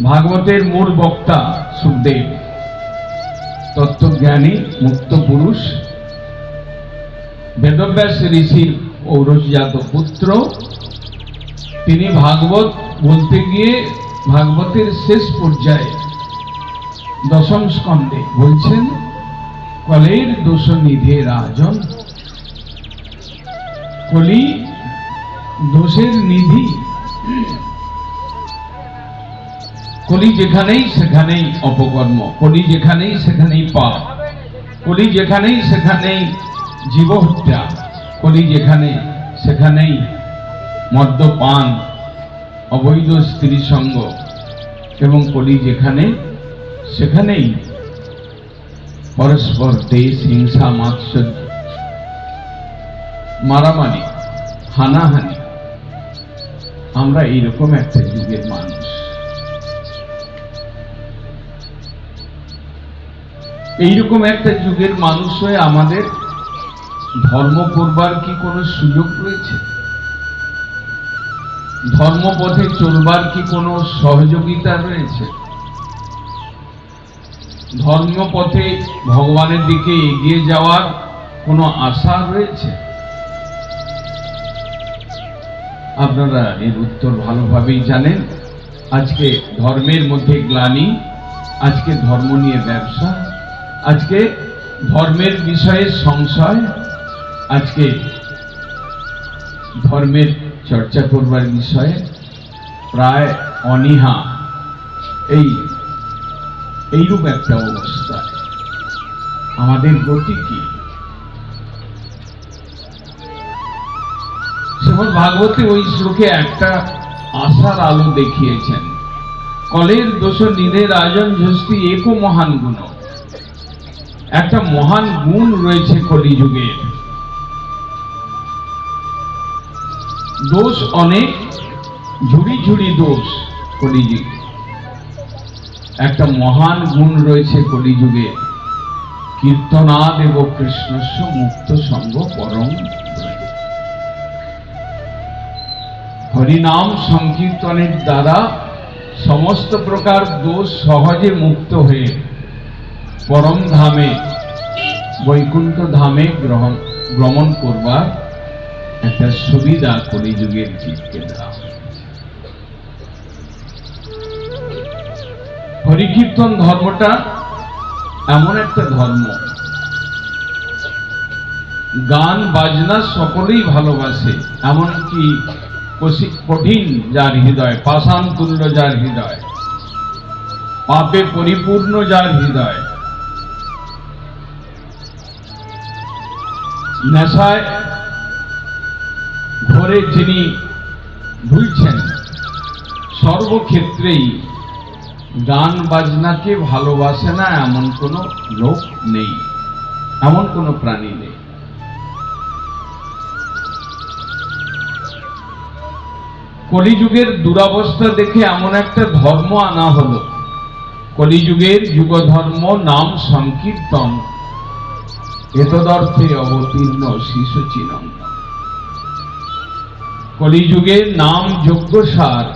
ভাগবতের মূল বক্তা সুখদেব, তত্ত্বজ্ঞানী মুক্ত পুরুষ, বেদব্যাস ঋষির ঔরসজাত পুত্র। তিনি ভাগবত বলতে গিয়ে ভাগবতের শেষ পর্যায়ে দশম স্কন্ধে বলছেন, কলের দোষ নিধে রাজন। কলি দোষের নিধি। কলি যেখানেই সেখানেই অপকর্ম, কলি যেখানেই সেখানেই পাপ, কলি যেখানেই সেখানেই জীবহত্যা, কলি যেখানে সেখানেই মদ্যপান, অবৈধ স্ত্রী সঙ্গ, এবং কলি যেখানে সেখানেই পরস্পর দেশ, হিংসা, মাৎসর্য, মারামারি, হানাহানি। আমরা এইরকম একটা যুগের মানুষ। এইরকম একটা যুগের মানুষ হয়ে আমাদের ধর্ম করবার কি কোনো সুযোগ রয়েছে? ধর্মপথে চলবার কি কোনো সহযোগিতা রয়েছে? ধর্মপথে ভগবানের দিকে এগিয়ে যাওয়ার কোনো আশা রয়েছে? আপনারা এর উত্তর ভালোভাবেই জানেন। আজকে ধর্মের মধ্যে গ্লানি, আজকে ধর্ম নিয়ে ব্যবসা, আজকে ধর্মের বিষয়ে সংশয়, আজকে ধর্মের চর্চা করবার বিষয়ে প্রায় অনীহা। এইরূপ একটা অবস্থা। আমাদের গতি কি? শ্রীমদ্ ভাগবতে ওই শ্লোকে একটা আশার আলো দেখিয়েছেন। কলের দোষ নিধে রাজন ঝস্তি একো মহান গুণ। একটা মহান গুণ রয়েছে কলিযুগের। দোষ অনেক, ঝুড়ি ঝুড়ি দোষ কলিযুগে। একটা মহান গুণ রয়েছে কলিযুগে, কীর্তনাদেব কৃষ্ণস্য মুক্ত সঙ্গ পরম। হরিনাম সংকীর্তনের দ্বারা সমস্ত প্রকার দোষ সহজে মুক্ত হয়ে পরম ধামে, বৈকুণ্ঠ ধামে ভ্রমণ করবার একটা সুবিধা কলিযুগের জীবকে দেওয়া। হরিকীর্তন ধর্মটা এমন একটা ধর্ম, গান বাজনা সকলেই ভালোবাসে, এমনকি কঠিন যার হৃদয়, পাষাণ তুল্য যার হৃদয়, পাপে পরিপূর্ণ যার হৃদয়, নেশায় ঘরে যিনি ভুলছেন, সর্বক্ষেত্রেই গান বাজনাকে ভালোবাসে না এমন কোনো লোক নেই, এমন কোনো প্রাণী নেই। কলিযুগের দুরবস্থা দেখে এমন একটা ধর্ম আনা হলো। কলিযুগের যুগ ধর্ম নাম সংকীর্তন, এতদর্থে অবতীর্ণ শিশু চিনন্দ। কলিযুগের নাম যজ্ঞসার,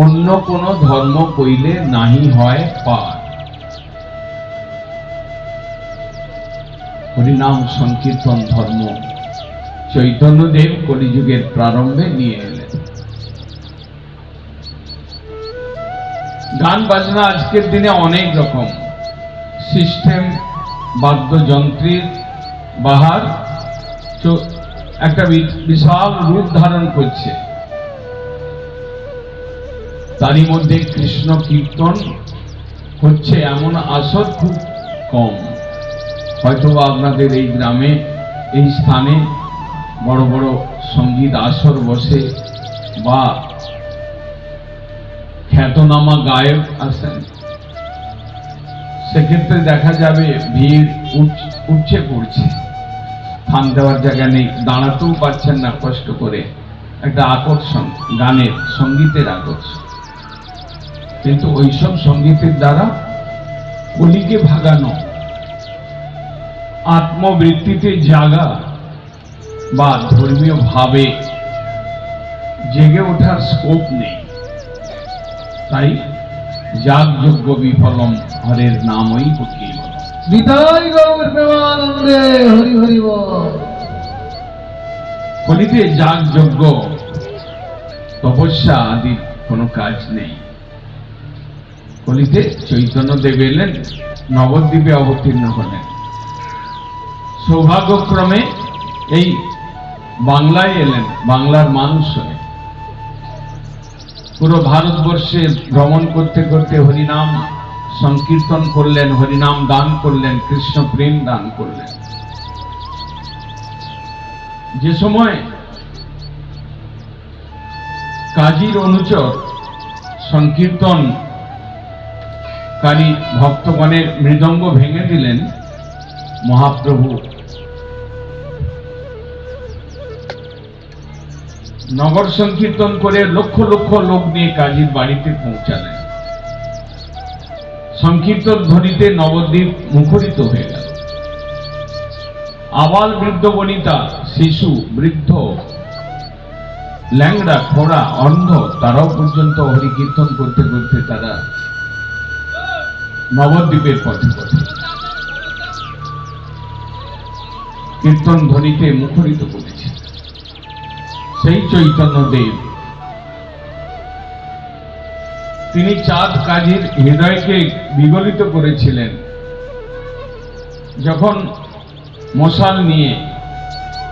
অন্য কোন ধর্ম কইলে নাহি হয় পার। হরিনাম সংকীর্তন ধর্ম চৈতন্যদেব কলিযুগের প্রারম্ভে নিয়ে এলেন। গান বাজনা আজকের দিনে অনেক রকম সিস্টেম, বাদ্যযন্ত্রের বাহার একটা বিশাল রূপ ধারণ করছে। তারই মধ্যে কৃষ্ণ কীর্তন হচ্ছে এমন আসর খুব কম। হয়তো আপনাদের এই গ্রামে, এই স্থানে বড় বড় সঙ্গীত আসর বসে বা খ্যাতনামা গায়ক আসেন, সেক্ষেত্রে দেখা যাবে ভিড় উঠছে পড়ছে, থাম দেওয়ার জায়গা নেই, দাঁড়াতেও পারছেন না কষ্ট করে। একটা আকর্ষণ, গানের সঙ্গীতের আকর্ষণ। কিন্তু ওইসব সঙ্গীতের দ্বারা কলিকে ভাগানো, আত্মবৃত্তিতে জাগা বা ধর্মীয় ভাবে জেগে ওঠার স্কোপ নেই। তাই যাগযজ্ঞ বিফলম হরের নামই কেবল। বিদায় গৌর প্রেমানন্দে হরি হরি বল। কলিতে যাগযজ্ঞ তপস্যা আদির কোনো কাজ নেই। কলিতে চৈতন্যদেব এলেন, নবদ্বীপে অবতীর্ণ হলেন। সৌভাগ্যক্রমে এই বাংলায় এলেন, বাংলার মানুষ হয়ে। পুরো ভারতবর্ষে ভ্রমণ করতে করতে হরিনাম সংকীর্তন করলেন, হরিনাম দান করলেন, কৃষ্ণ প্রেম দান করলেন। যে সময় কাজীর অনুচর সংকীর্তনকারী ভক্তগণের মৃদঙ্গ ভেঙে দিলেন, মহাপ্রভু নগর সংকীর্তন করে লক্ষ লক্ষ লোক নিয়ে কাজীর বাড়িতে পৌঁছালেন। সংকীর্তন ধ্বনিতে নবদ্বীপ মুখরিত হয়ে গেল। আবাল বৃদ্ধ বনিতা, শিশু, বৃদ্ধ, ল্যাংড়া, খোড়া, অন্ধ, তারাও পর্যন্ত হরি কীর্তন করতে করতে তারা নবদ্বীপের পথে পথে কীর্তন ধ্বনিতে মুখরিত করেছে। সেই চৈতন্যদেব তিনি চাঁদ কাজীর হৃদয়কে বিগলিত করেছিলেন। যখন মশাল নিয়ে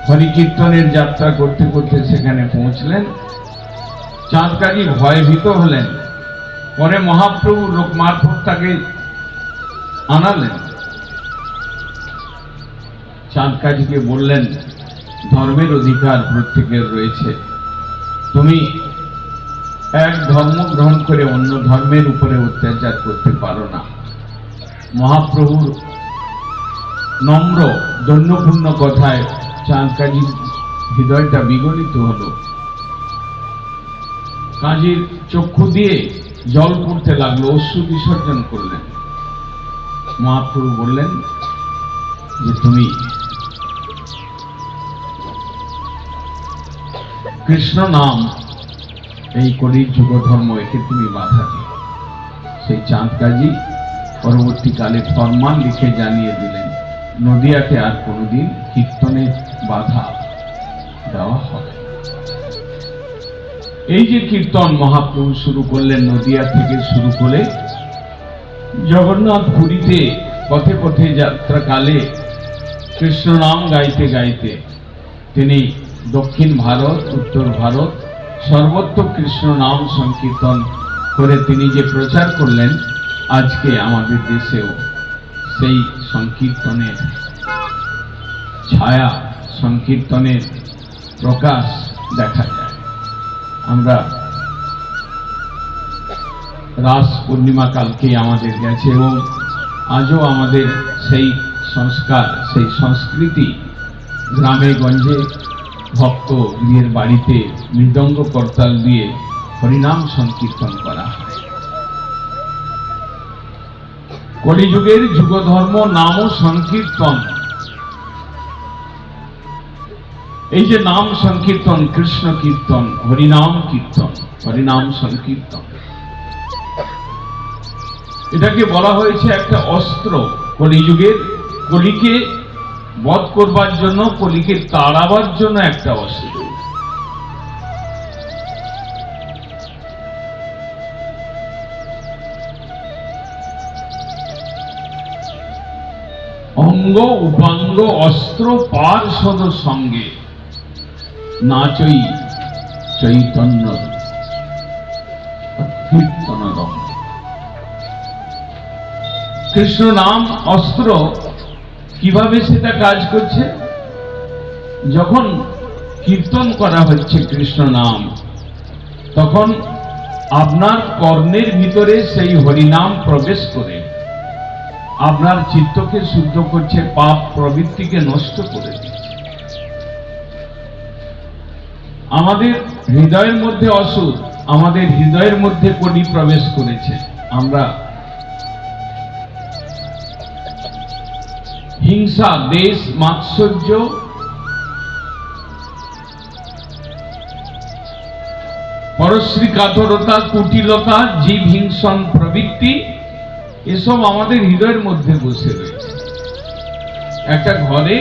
হরিকীর্তনের যাত্রা করতে করতে সেখানে পৌঁছলেন, চাঁদ কাজী ভয়ভীত হলেন। পরে মহাপ্রভু লোক মারফত তাকে আনালেন। চাঁদ কাজীকে বললেন, ধর্মের অধিকার প্রত্যেকের রয়েছে, তুমি এক ধর্ম গ্রহণ করে অন্য ধর্মের উপরে অত্যাচার করতে পারো না। মহাপ্রভুর নম্র দৈন্যপূর্ণ কথায় চাঁদ কাজীর হৃদয়টা বিগলিত হল। কাজীর চক্ষু দিয়ে জল পড়তে লাগলো, অশ্রু বিসর্জন করলেন। মহাপ্রভু বললেন যে তুমি কৃষ্ণ নাম, এই কলির যুগ ধর্ম, একে তুমি বাধা দিও। সেই চাঁদ কাজী পরবর্তীকালে ফরমান লিখে জানিয়ে দিলেন, নদিয়াতে আর কোনোদিন কীর্তনের বাধা দেওয়া হবে। এই যে কীর্তন মহাপ্রভু শুরু করলেন, নদিয়া থেকে শুরু করে জগন্নাথ পুরীতে পথে পথে যাত্রাকালে কৃষ্ণ নাম গাইতে গাইতে তিনি দক্ষিণ ভারত, উত্তর ভারত সর্বত্র কৃষ্ণ নাম সংকীর্তন করে তিনি যে প্রচার করলেন, আজকে আমাদের দেশেও সেই সংকীর্তনের ছায়া, সংকীর্তনের প্রকাশ দেখা যায়। আমরা রাস পূর্ণিমা কালকে আমাদের গেছে এবং আজও আমাদের সেই সংস্কার, সেই সংস্কৃতি গ্রামে গঞ্জে ভক্ত গৃহের বাড়িতে মৃদঙ্গ করতাল দিয়ে হরিনাম সংকীর্তন করা হয়। কলিযুগের যুগধর্ম নাম ও সংকীর্তন। এই যে নাম সংকীর্তন, কৃষ্ণ কীর্তন, হরিনাম কীর্তন, হরিনাম সংকীর্তন, এটাকে বলা হয়েছে একটা অস্ত্র। কলিযুগের কলিকে বধ করবার জন্য, কলিকে তাড়াবার জন্য একটা অস্ত্র। অঙ্গ উপাঙ্গ অস্ত্র পার্ষদ সঙ্গে নাচই চৈতন্য কীর্তন রঙ্গ। কৃষ্ণ নাম অস্ত্র, কিভাবে সেটা কাজ করছে? যখন কীর্তন করা হচ্ছে কৃষ্ণ নাম, তখন আপনার কর্ণের ভিতরে সেই হরিনাম প্রবেশ করে আপনার চিত্তকে শুদ্ধ করছে, পাপ প্রবৃত্তিকে নষ্ট করে দিচ্ছে। আমাদের হৃদয়ের মধ্যে অসুর, আমাদের হৃদয়ের মধ্যে কলি প্রবেশ করেছে। আমরা হিংসা, দেশ, মাৎসর্য, পরশ্রী কাতরতা, কুটিলতা, জীব হিংসন প্রবৃত্তি, এসব আমাদের হৃদয়ের মধ্যে বসে রয়েছে। একটা ঘরে,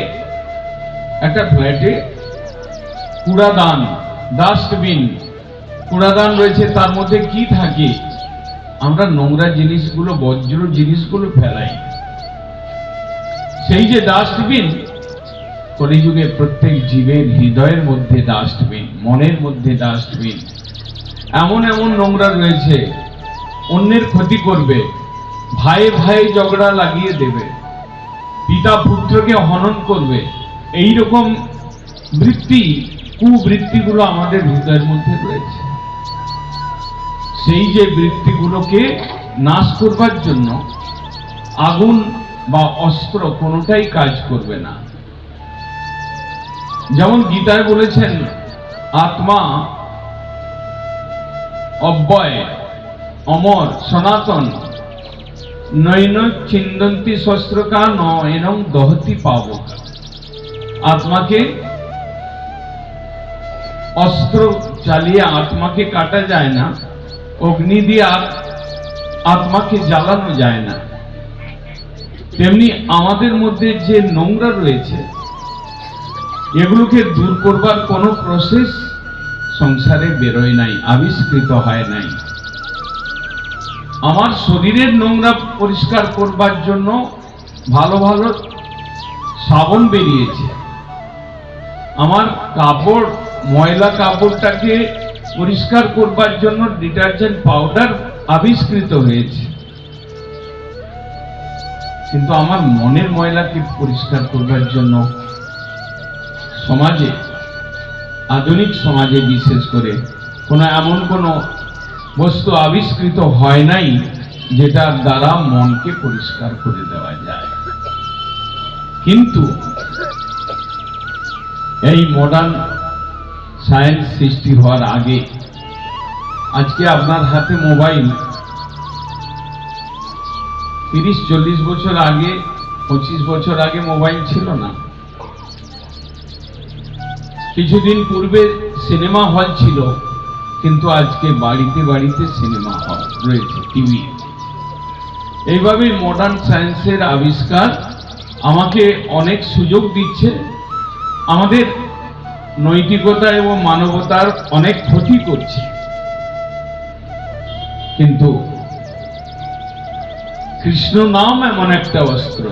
একটা ফ্ল্যাটে কুড়াদান, ডাস্টবিন, কুড়াদান রয়েছে, তার মধ্যে কি থাকে? আমরা নোংরা জিনিসগুলো, বজ্র জিনিসগুলো ফেলাই। সেই যে ডাস্টবিন, কলিযুগে প্রত্যেক জীবের হৃদয়ের মধ্যে ডাস্টবিন, মনের মধ্যে ডাস্টবিন। এমন এমন নোংরা রয়েছে, অন্যের ক্ষতি করবে, ভাই ভাই ঝগড়া লাগিয়ে দেবে, পিতা পুত্রকে হনন করবে, এই রকম বৃত্তি, কুবৃত্তিগুলো আমাদের হৃদয়ের মধ্যে রয়েছে। সেই যে বৃত্তিগুলোকে নাশ করবার জন্য আগুন বা অস্ত্র কোনোটাই কাজ করবে না। যেমন গীতায় বলেছেন, আত্মা অব্যয়, অমর, সনাতন, নৈন ছিন্দন্তি শস্ত্রকা নয়নং দহতি পাবকা। আত্মাকে অস্ত্র চালিয়ে আত্মাকে কাটা যায় না, অগ্নি দিয়ে আত্মাকে জ্বালানো যায় না। তেমনি আমাদের মধ্যে যে নোংরা রয়েছে, এগুলোকে দূর করবার কোনো প্রসেস সংসারে বেরোয় নাই, আবিষ্কৃত হয় নাই। আমার শরীরের নোংরা পরিষ্কার করবার জন্য ভালো ভালো সাবান বেরিয়েছে, আমার কাপড়, ময়লা কাপড়টাকে পরিষ্কার করবার জন্য ডিটারজেন্ট পাউডার আবিষ্কৃত হয়েছে। কিন্তু আমার মনের ময়লাকে পরিষ্কার করবার জন্য সমাজে, আধুনিক সমাজে বিশেষ করে এমন কোনো বস্তু আবিষ্কৃত হয় নাই যেটার দ্বারা মনকে পরিষ্কার করে দেওয়া যায়। কিন্তু এই মডার্ন সায়েন্স সৃষ্টি হওয়ার আগে, আজকে আপনার হাতে মোবাইল, 30-40 বছর আগে, 25 বছর আগে মোবাইল ছিল না। কিছুদিন পূর্বে সিনেমা হল ছিল, কিন্তু আজকে বাড়িতে বাড়িতে সিনেমা হল রয়েছে, টিভি। এইভাবে মডার্ন সায়েন্সের আবিষ্কার আমাকে অনেক সুযোগ দিচ্ছে, আমাদের নৈতিকতা এবং মানবতার অনেক ক্ষতি করছে। কিন্তু কৃষ্ণ নাম এমন একটা অস্ত্র,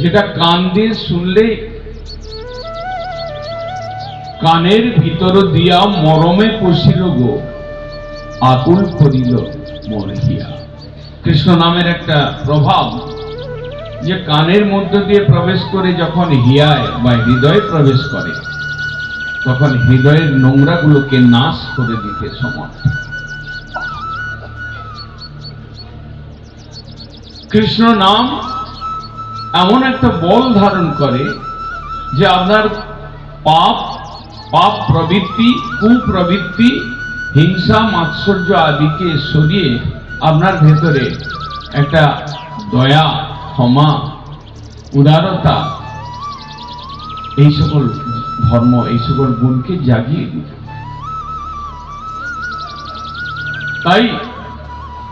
যেটা কান দিয়ে শুনলে কানের ভিতর দিয়া মরমে পশিল গো, আকুল করিল মোর হিয়া। কৃষ্ণ নামের একটা প্রভাব যে কানের মধ্য দিয়ে প্রবেশ করে যখন হিয়ায় বা হৃদয়ে প্রবেশ করে, তখন হৃদয়ের নোংরাগুলোকে নাশ করে দিতে সমর্থ। কৃষ্ণ নাম এমন একটা বল ধারণ করে যে আপনার পাপ প্রবৃত্তি, কুপ্রবৃত্তি, হিংসা, মাৎসর্য আদিকে সরিয়ে আপনার ভেতরে একটা দয়া, ক্ষমা, উদারতা, এই সকল ধর্ম, এই সকল গুণকে জাগিয়ে দিত। তাই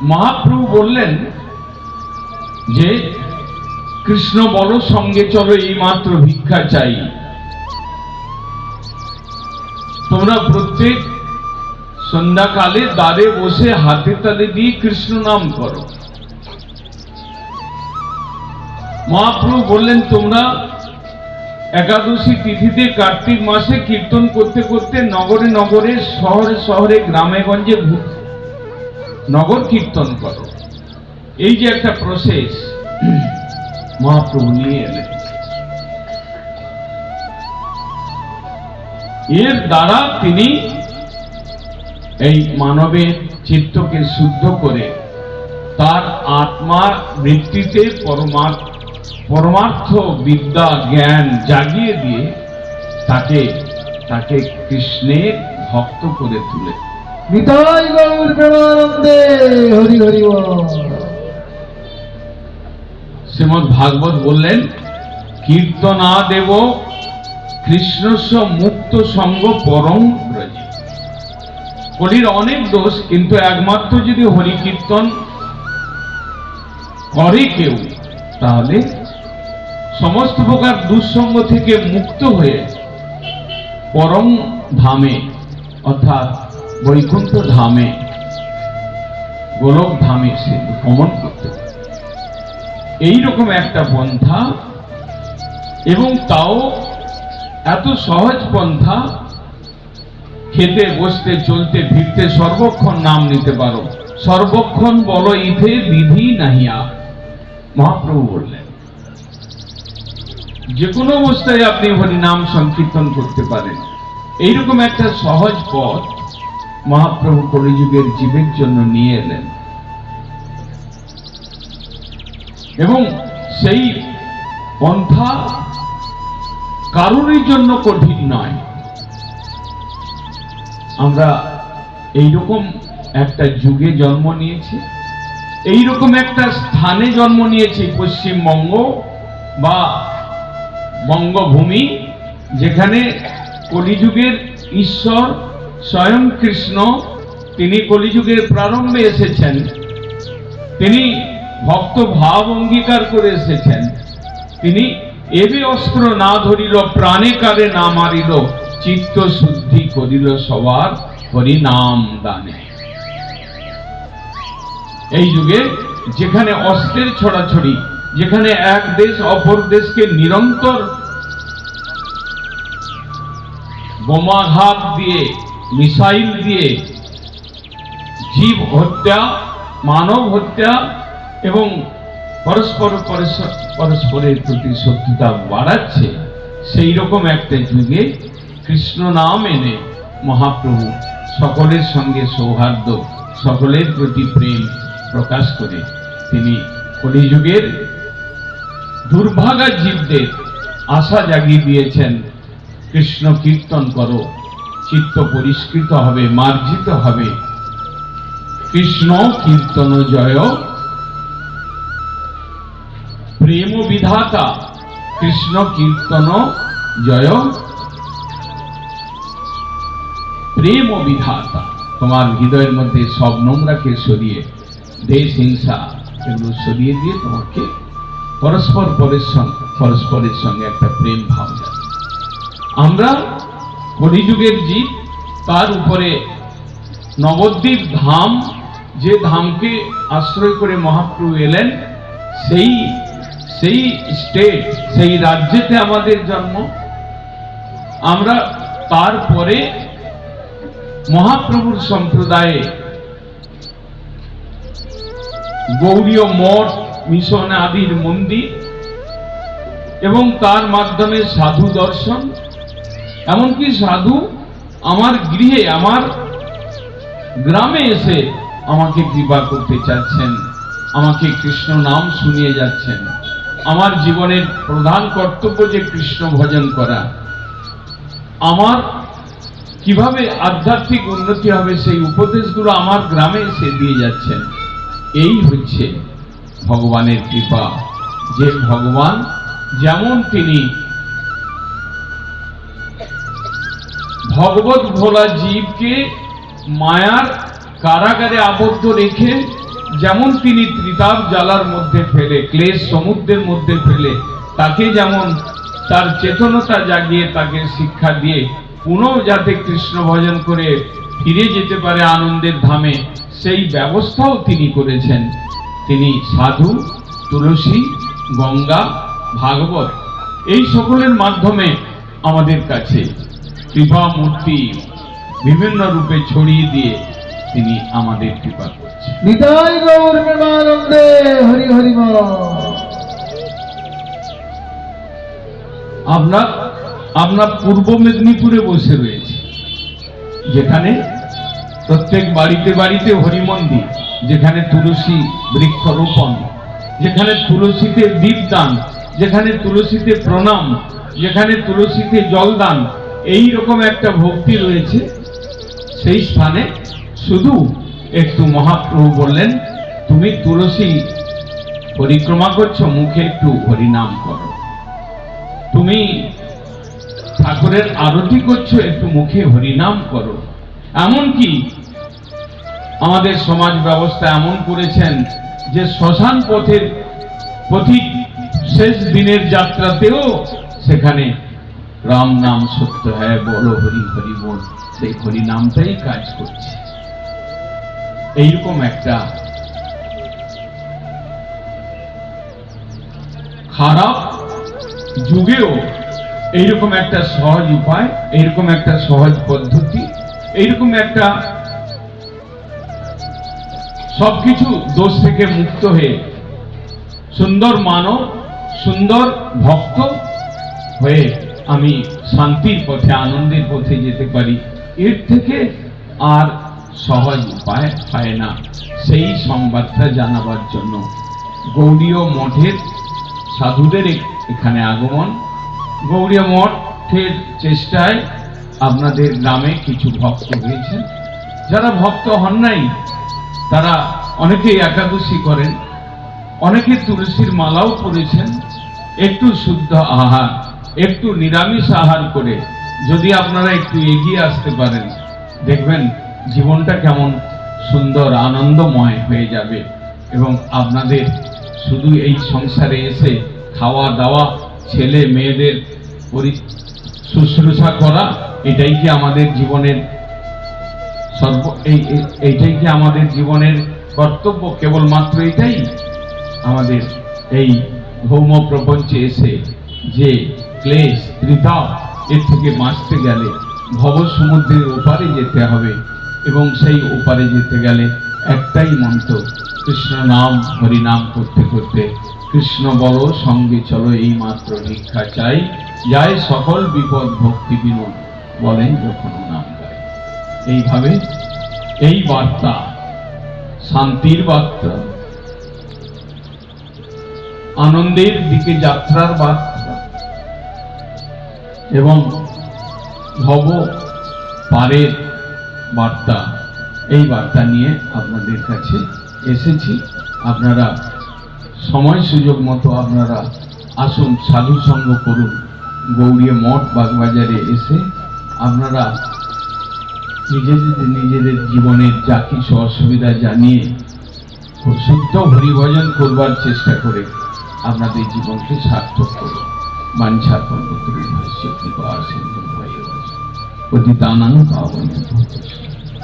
মহাপ্রভু বললেন যে কৃষ্ণ বলো সঙ্গে চলো, এই মাত্র ভিক্ষা চাই। তোমরা প্রত্যেক সন্ধ্যাকালে দ্বারে বসে হাতে তালে দিয়ে কৃষ্ণ নাম করো। মহাপ্রভু বললেন, তোমরা একাদশী তিথিতে কার্তিক মাসে কীর্তন করতে করতে নগরে নগরে, শহরে শহরে, গ্রামে গঞ্জে নগর কীর্তন করো। এই যে একটা প্রসেস মহাপ্রভু নিয়ে এলেন, এর দ্বারা তিনি এই মানবের চিত্তকে শুদ্ধ করে তার আত্মার বৃত্তিতে পরমার্থ বিদ্যা জ্ঞান জাগিয়ে দিয়ে তাকে কৃষ্ণের ভক্ত করে তুলে। নিতাই গৌর প্রেমানন্দে, হরি হরি বল। শ্রীমদ্ ভাগবত বললেন, কীর্তনা দেব কৃষ্ণস্য মুক্ত সঙ্গ পরম ব্রজে। কলির অনেক দোষ, কিন্তু একমাত্র যদি হরি কীর্তন করে কেউ, তাহলে সমস্ত প্রকার দুঃসঙ্গ থেকে মুক্ত হয়ে পরম ধামে অর্থাৎ বৈকুণ্ঠ ধামে গোলক ধামে সে গমন করতে পারে। এইরকম একটা পন্থা, এবং তাও এত সহজ পন্থা, খেতে বসতে চলতে ফিরতে সর্বক্ষণ নাম নিতে পারো, সর্বক্ষণ বলো ইথে বিধি নাহিয়া। মহাপ্রভু বললেন যে কোনো অবস্থায় আপনি হরি নাম সংকীর্তন করতে পারেন। এইরকম একটা সহজ পথ মহাপ্রভু কলিযুগের জীবের জন্য নিয়ে এলেন, এবং সেই পন্থা কারোরই জন্য কঠিন নয়। আমরা এইরকম একটা যুগে জন্ম নিয়েছি, এইরকম একটা স্থানে জন্ম নিয়েছি, পশ্চিমবঙ্গ বা বঙ্গভূমি, যেখানে কলিযুগের ঈশ্বর স্বয়ং কৃষ্ণ, তিনি কলিযুগের প্রারম্ভে এসেছেন, তিনি ভক্ত ভাব অঙ্গীকার করে এসেছেন। তিনি এবে অস্ত্র না ধরিল, প্রাণে কারে না মারিল, চিত্ত শুদ্ধি করিল সবার হরি নাম দানে। এই যুগে যেখানে অস্ত্রের ছড়াছড়ি, যেখানে এক দেশ অপর দেশকে নিরন্তর বোমাঘাত দিয়ে, মিসাইল দিয়ে জীব হত্যা, মানব হত্যা এবং পরস্পরের প্রতি শত্রুতা বাড়াচ্ছে, সেই রকম একটা যুগে কৃষ্ণ নাম এনে মহাপ্রভু সকলের সঙ্গে সৌহার্দ্য, সকলের প্রতি প্রেম প্রকাশ করে তিনি কলিযুগের দুর্ভাগা জীবদের আশা জাগিয়ে দিয়েছেন, কৃষ্ণ কীর্তন করো, চিত্ত পরিষ্কৃত হবে, মার্জিত হবে। কৃষ্ণ কীর্তন জয় প্রেম বিধাতা, কৃষ্ণ কীর্তন জয় প্রেম বিধাতা। তোমার হৃদয়ের মধ্যে সব নোংরাকে সরিয়ে, দেশ হিংসা এগুলো সরিয়ে দিয়ে তোমাকে পরস্পরের সঙ্গে একটা প্রেম ভাব যাবে। আমরা কলিযুগের জীব, তার উপরে নবদ্বীপ ধাম, যে ধামকে আশ্রয় করে মহাপ্রভু এলেন, সেই স্টেট, সেই রাজ্যেতে আমাদের জন্ম। আমরা তারপরে মহাপ্রভুর সম্প্রদায়ে গৌড়ীয় মঠ, মিশন আদির মন্দির, এবং তার মাধ্যমে সাধু দর্শন, এমনকি সাধু আমার গৃহে, আমার গ্রামে এসে আমাকে কৃপা করতে চাচ্ছেন, আমাকে কৃষ্ণ নাম শুনিয়ে যাচ্ছেন। আমার জীবনের প্রধান কর্তব্য যে কৃষ্ণ ভজন করা, আমার কিভাবে আধ্যাত্মিক উন্নতি হবে সেই উপদেশগুলো আমার গ্রামে এসে দিয়ে যাচ্ছেন। এই হচ্ছে ভগবানের কৃপা, যে ভগবান যেমন তিনি ভগবত ভোলা জীবকে মায়ার কারাগারে আবদ্ধ রেখে, যেমন তিনি ত্রিতাপ জ্বালার মধ্যে ফেলে, ক্লেশ সমুদ্রের মধ্যে ফেলে, তাকে যেমন তার চেতনতা জাগিয়ে তাকে শিক্ষা দিয়ে পুনঃ যাতে কৃষ্ণ ভজন করে ফিরে যেতে পারে আনন্দের ধামে, সেই ব্যবস্থাও তিনি করেছেন। তিনি সাধু, তুলসী, গঙ্গা, ভাগবত এই সকলের মাধ্যমে আমাদের কাছে কৃপা মূর্তি বিভিন্ন রূপে ছড়িয়ে দিয়ে তিনি আমাদের কৃপা করছেন। নিতাই গৌর প্রেমানন্দে, হরি হরি বল। আমরা পূর্ব মেদিনীপুরে বসে রয়েছে, যেখানে প্রত্যেক বাড়িতে বাড়িতে হরি মন্দির, যেখানে তুলসী বৃক্ষরোপণ, যেখানে তুলসীতে দীপদান, যেখানে তুলসীতে প্রণাম, যেখানে তুলসীতে জলদান, এই রকম একটা ভক্তি রয়েছে। সেই স্থানে শুধু একটু মহাপ্রভু বললেন, তুমি তুলসী পরিক্রমা করছো, মুখে একটু হরিনাম করো। তুমি ঠাকুরের আরতি করছো, একটু মুখে হরিনাম করো। এমনকি আমাদের সমাজ ব্যবস্থা এমন করেছেন যে শ্মশান পথের পথিক শেষ দিনের যাত্রাতেও সেখানে রাম নাম সত্য হ্যায়, বলো হরি হরি বল, সেই হরি নামটাই কাজ করছে। এইরকম একটা খারাপ যুগেও এইরকম একটা সহজ উপায়, এইরকম একটা সহজ পদ্ধতি, এইরকম একটা সবকিছু দোষ থেকে মুক্ত হয়ে সুন্দর মানব, সুন্দর ভক্ত হয়ে আমি শান্তির পথে, আনন্দের পথে যেতে পারি, এর থেকে আর সহজ উপায় হয় না। সেই সংবাদটা জানাবার জন্য গৌড়ীয় মঠের সাধুদের এখানে আগমন। গৌড়ীয় মঠের চেষ্টায় আপনাদের গ্রামে কিছু ভক্ত হয়েছেন। যারা ভক্ত হন নাই তারা অনেকেই একাদশী করেন, অনেকে তুলসীর মালাও পরেছেন। একটু শুদ্ধ আহার, একটু নিরামিষ আহার করে যদি আপনারা একটু এগিয়ে আসতে পারেন, দেখবেন জীবনটা কেমন সুন্দর আনন্দময় হয়ে যাবে। এবং আপনাদের শুধু এই সংসারে এসে খাওয়া দাওয়া, ছেলে মেয়েদের শুশ্রূষা করা, এটাই কি আমাদের জীবনের এইটাই কি আমাদের জীবনের কর্তব্য? কেবলমাত্র এটাই আমাদের এই ভৌম প্রপঞ্চে এসে যে ক্লেশ ত্রিতাপ, এর থেকে বাঁচতে গেলে ভব সমুদ্রের ওপারে যেতে হবে। এবং সেই ওপারে যেতে গেলে একটাই মন্ত্র, কৃষ্ণ নাম হরিনাম করতে করতে কৃষ্ণ বলো সঙ্গে চলো, এই মাত্র ভিক্ষা চাই, যায় সকল বিপদ ভক্তি বিনোদ, বলেন যখন নাম গায়। এইভাবে এই বার্তা, শান্তির বার্তা, আনন্দের দিকে যাত্রার বার্তা এবং ভব পারের বার্তা, এই বার্তা নিয়ে আপনাদের কাছে এসেছি। আপনারা সময় সুযোগ মতো আপনারা আসুন, সাধু সঙ্গ করুন। গৌড়ীয় মঠ বাগবাজারে এসে আপনারা নিজেদের জীবনের যা কিছু অসুবিধা জানিয়ে শুদ্ধ হরিভজন করবার চেষ্টা করে আপনাদের জীবনকে সার্থক করুন। বাঞ্ছা কল্পতরু ভাষ্য কৃপা সিন্ধু ভয়েব পতিতানাং পাবনেভ্যো বৈষ্ণবেভ্যো।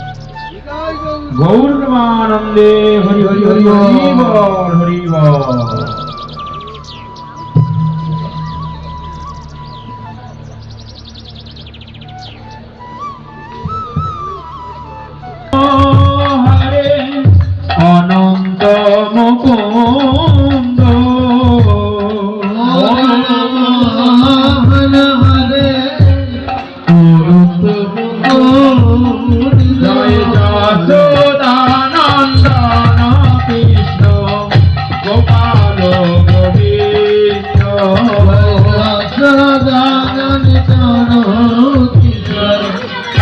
গৌরবানন্দে হরি হরি হরি হরি বল, হরি বল। হরে অনন্ত মুকুন্দ, জয় যশোদানন্দন কৃষ্ণ গোপাল গোবিন্দ,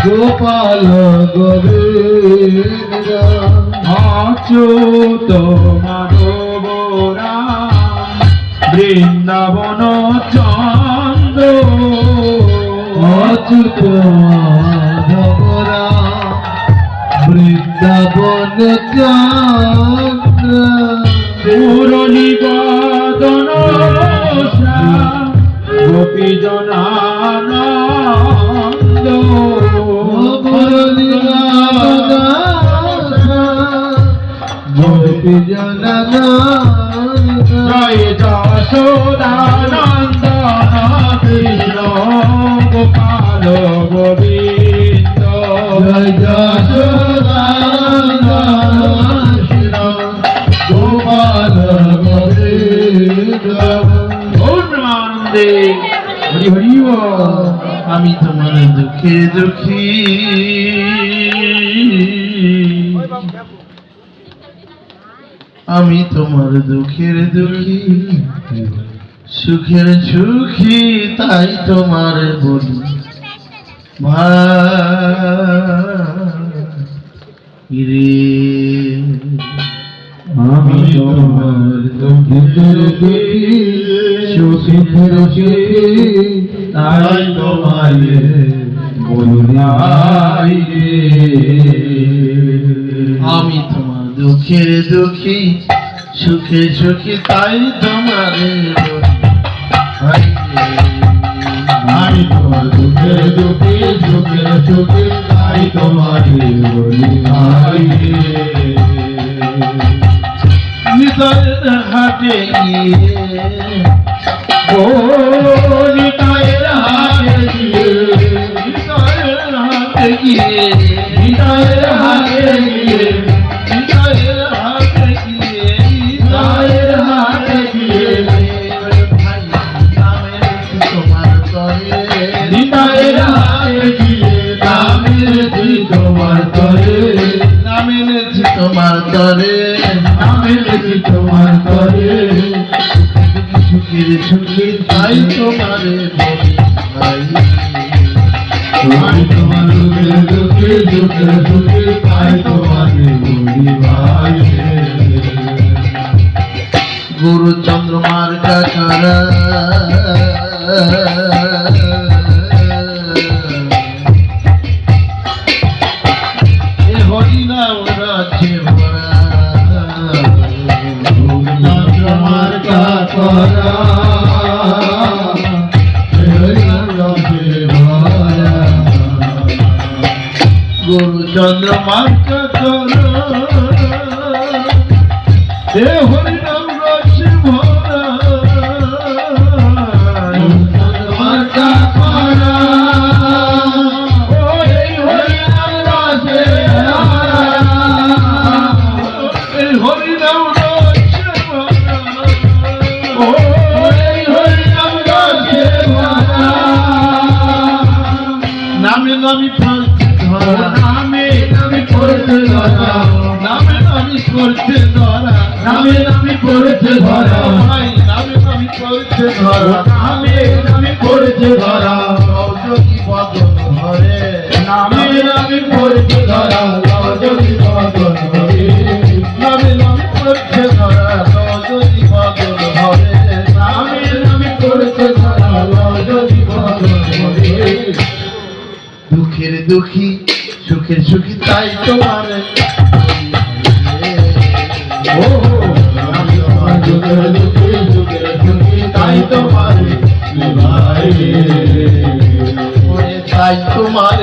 গোপাল গোবিন্দ, অচ্যুত মাধব রাম বৃন্দাবন চন্দ্র, অচ্যুত ভগরা বৃন্দাবন চন্দ্র, মুরলী বদন গোপী জনানন্দ, গোপী জনানন্দ, জয় যশোদানন্দন কৃষ্ণ গোপাল গোবিন্দ, জয় যশোদানন্দন কৃষ্ণ গোপাল গোবিন্দ। পূর্ণানন্দে হরি হরি বল। আমি তোমার দুঃখে দুঃখী, আমি তোমার দুঃখের দুঃখী, সুখের সুখী, তাই তোমার বলি ভাই রে। আমি তোমার দুঃখের দুঃখী, সুখের সুখী, তাই তোমারে বলি ভাই রে। আমি তোমার দুঃখের দুঃখী, সুখে সুখী, তাই তোমারে বলি ভাই রে। আমি তোমার দুঃখের দুঃখী, সুখের সুখী, তাই তোমারে বলি ভাই রে। হৃদয়ের হাট হাটে গিয়ে ও নিতাইয়ের হাটে গিয়ে নিতাইয়ের হাটে গিয়ে নিতাইয়ের হাটে গিয়ে নিতাইয়ের হাটে গিয়ে নিতাইয়ের হাটে গিয়ে ভাই নামের তোমার তরে নিতাইয়ের হাটে গিয়ে নামের তোমার তরে নামের তোমার তরে নামের তোমার তরে সুখের সুখের তাই তোমারে ভাই তোমার দুঃখের দুঃখের দুঃখের দুঃখের তাই তোমারে বলি ভাই গুরু চন্দ্রমার কাকারা এ হরিনাম রাজ্যে ভরা চন্দ্রমার কাকারা হরিনাম রাজ্যে ভরা গুরু চন্দ্রমার কাকারা এ হরিনাম রাজ্যে ভরা চন্দ্রমার কাকারা নামে নামি পড়তে ধরা নামে নামি পড়তে ধরা নামে নামি পড়তে ধরা নামে নামি পড়তে ধরা ভাই নামে নামি পড়তে ধরা নামে নামি পড়তে ধরা যদি বদন ধরে নামে নামি পড়তে ধরা যদি বদন ধরে নামে নামি পড়তে ধরা যদি বদন ধরে নামে নামি পড়তে ধরা যদি বদন ধরে দুঃখের দুঃখী সুখের সুখী তাই তোমার দুঃখের দুঃখী সুখের সুখী তাই তোমার তাই তোমার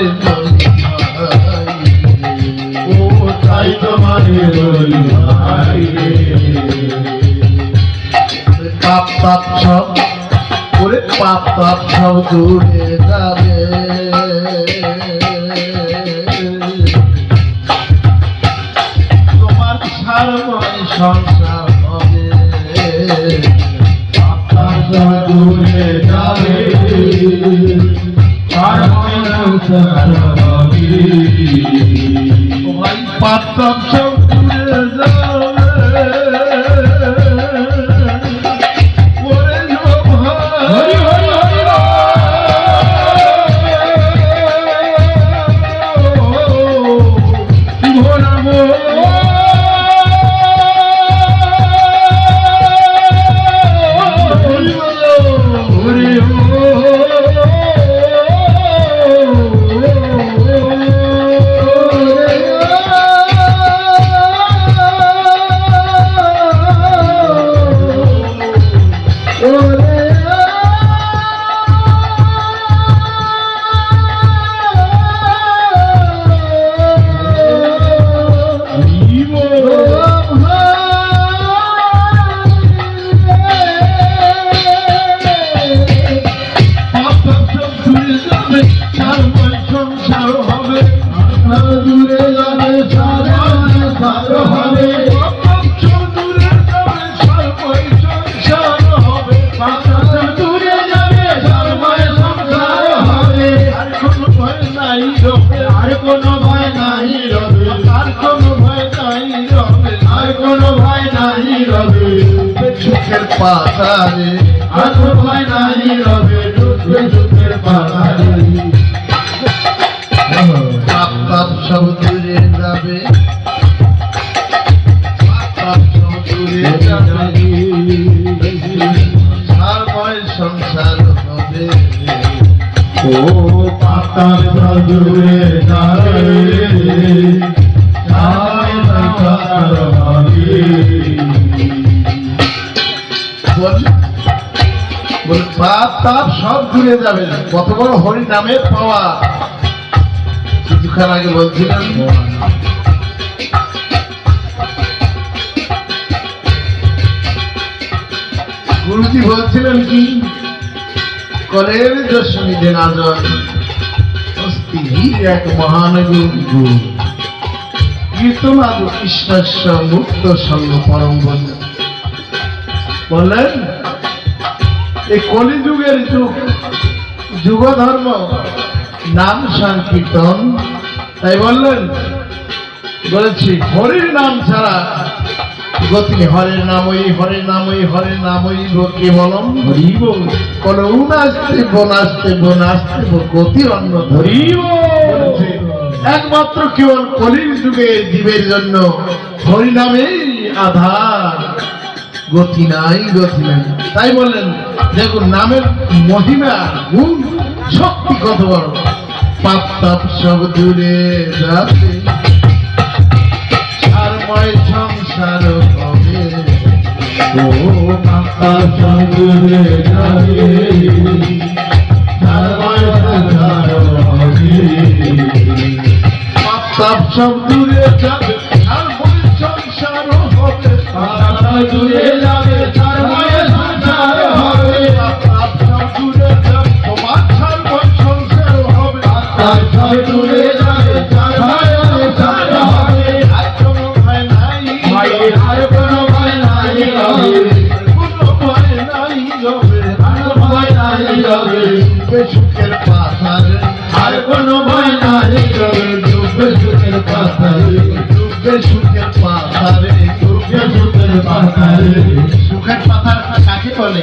ও তাই তোমার পাপ পাপ সব ওরে পাপ পাপ সব দূরে যাবে তোমার সারময় সংসার হবে পাপ সব দূরে যাবে সারময় সংসার হবে ভাই পাপ সব দূরে যাবে হরি হরি হরি আর কোনো ভয় নাই রবে আর কোনো ভয় নাই রবে আর কোনো ভয় নাই রবে সুখের পাতারে আর কোনো ভয় নাই রবে সুখের পাতারে পাপ পাপ সব দূরে যাবে পাপ সব দূরে যাবে সারময় সংসার হবে ও পাতার দূরে যাবে পাপ তাপ সব দূরে যাবে কত বড় হরি নামের পাওয়া কিছুক্ষণ আগে বলছিলাম মূর্তি বলছিলেন কি কলের দশমীতে নাজন অস্থির এক মহান গুরু কীর্তনাদ কৃষ্ণস্ব মুক্ত সঙ্গ পরম বন্ধু বললেন এই কলিযুগের যুগ ধর্ম নাম সংকীর্তন তাই বললেন বলেছি হরির নাম ছাড়া গতি নেই। হরের নামই হরের নামই হরের নামই কেবলম হরিব কোন নাস্তে বনাস্তে বনাস্তে গতির অন্য হরিব বলেছে একমাত্র কেবল কলির যুগে জীবের জন্য হরিনামেই আধার, গতি নাই গতি নাই। তাই বললেন দেখুন নামের মহিমা গুণ শক্তি কত বড়। পাপ তাপ সব দূরে যাবে সারময় সংসার হবে ও মাতা চন্দ্রে যাবে সারময় সংসার হবে পাপ তাপ সব দূরে যাবে সারময় সংসার হবে মাতা দূরে যাবে সারময় সংসার হবে পাপ তাপ সব দূরে যাবে তোমার সারময় সংসার হবে তার সব দূরে যাবে সারময় সংসার হবে আর কোনো ভয় নাই মায়ের আর কোনো ভয় নাই রবে কোনো ভয় নাই রবে আর ভয় নাই রবে সুখের পাথার আর কোনো ভয় নাই রবে দুঃখে সুখের পাতারে সুখের পাথারে দুঃখে সুখের পাতারে সুখের পাথার কাকে বলে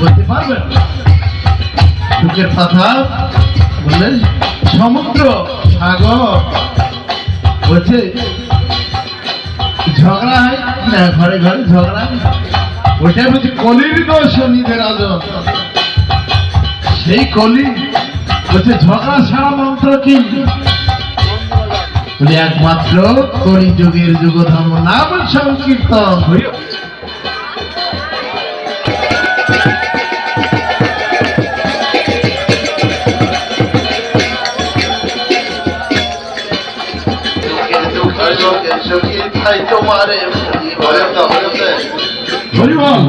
বলতে পারবেন? সুখের পাথার বললেন সমুদ্র সাগর বলছে ঝগড়া হয় না ঘরে ঘরে ঝগড়া ওইটাই বলছে কলির দোষ নিজের আজন সেই কলি বলছে ঝগড়া ছাড়া মন্ত্র কি বলে একমাত্র কলি যুগের যুগ ধর্ম নাম সংকীর্তন তাই তোমারে হরিবল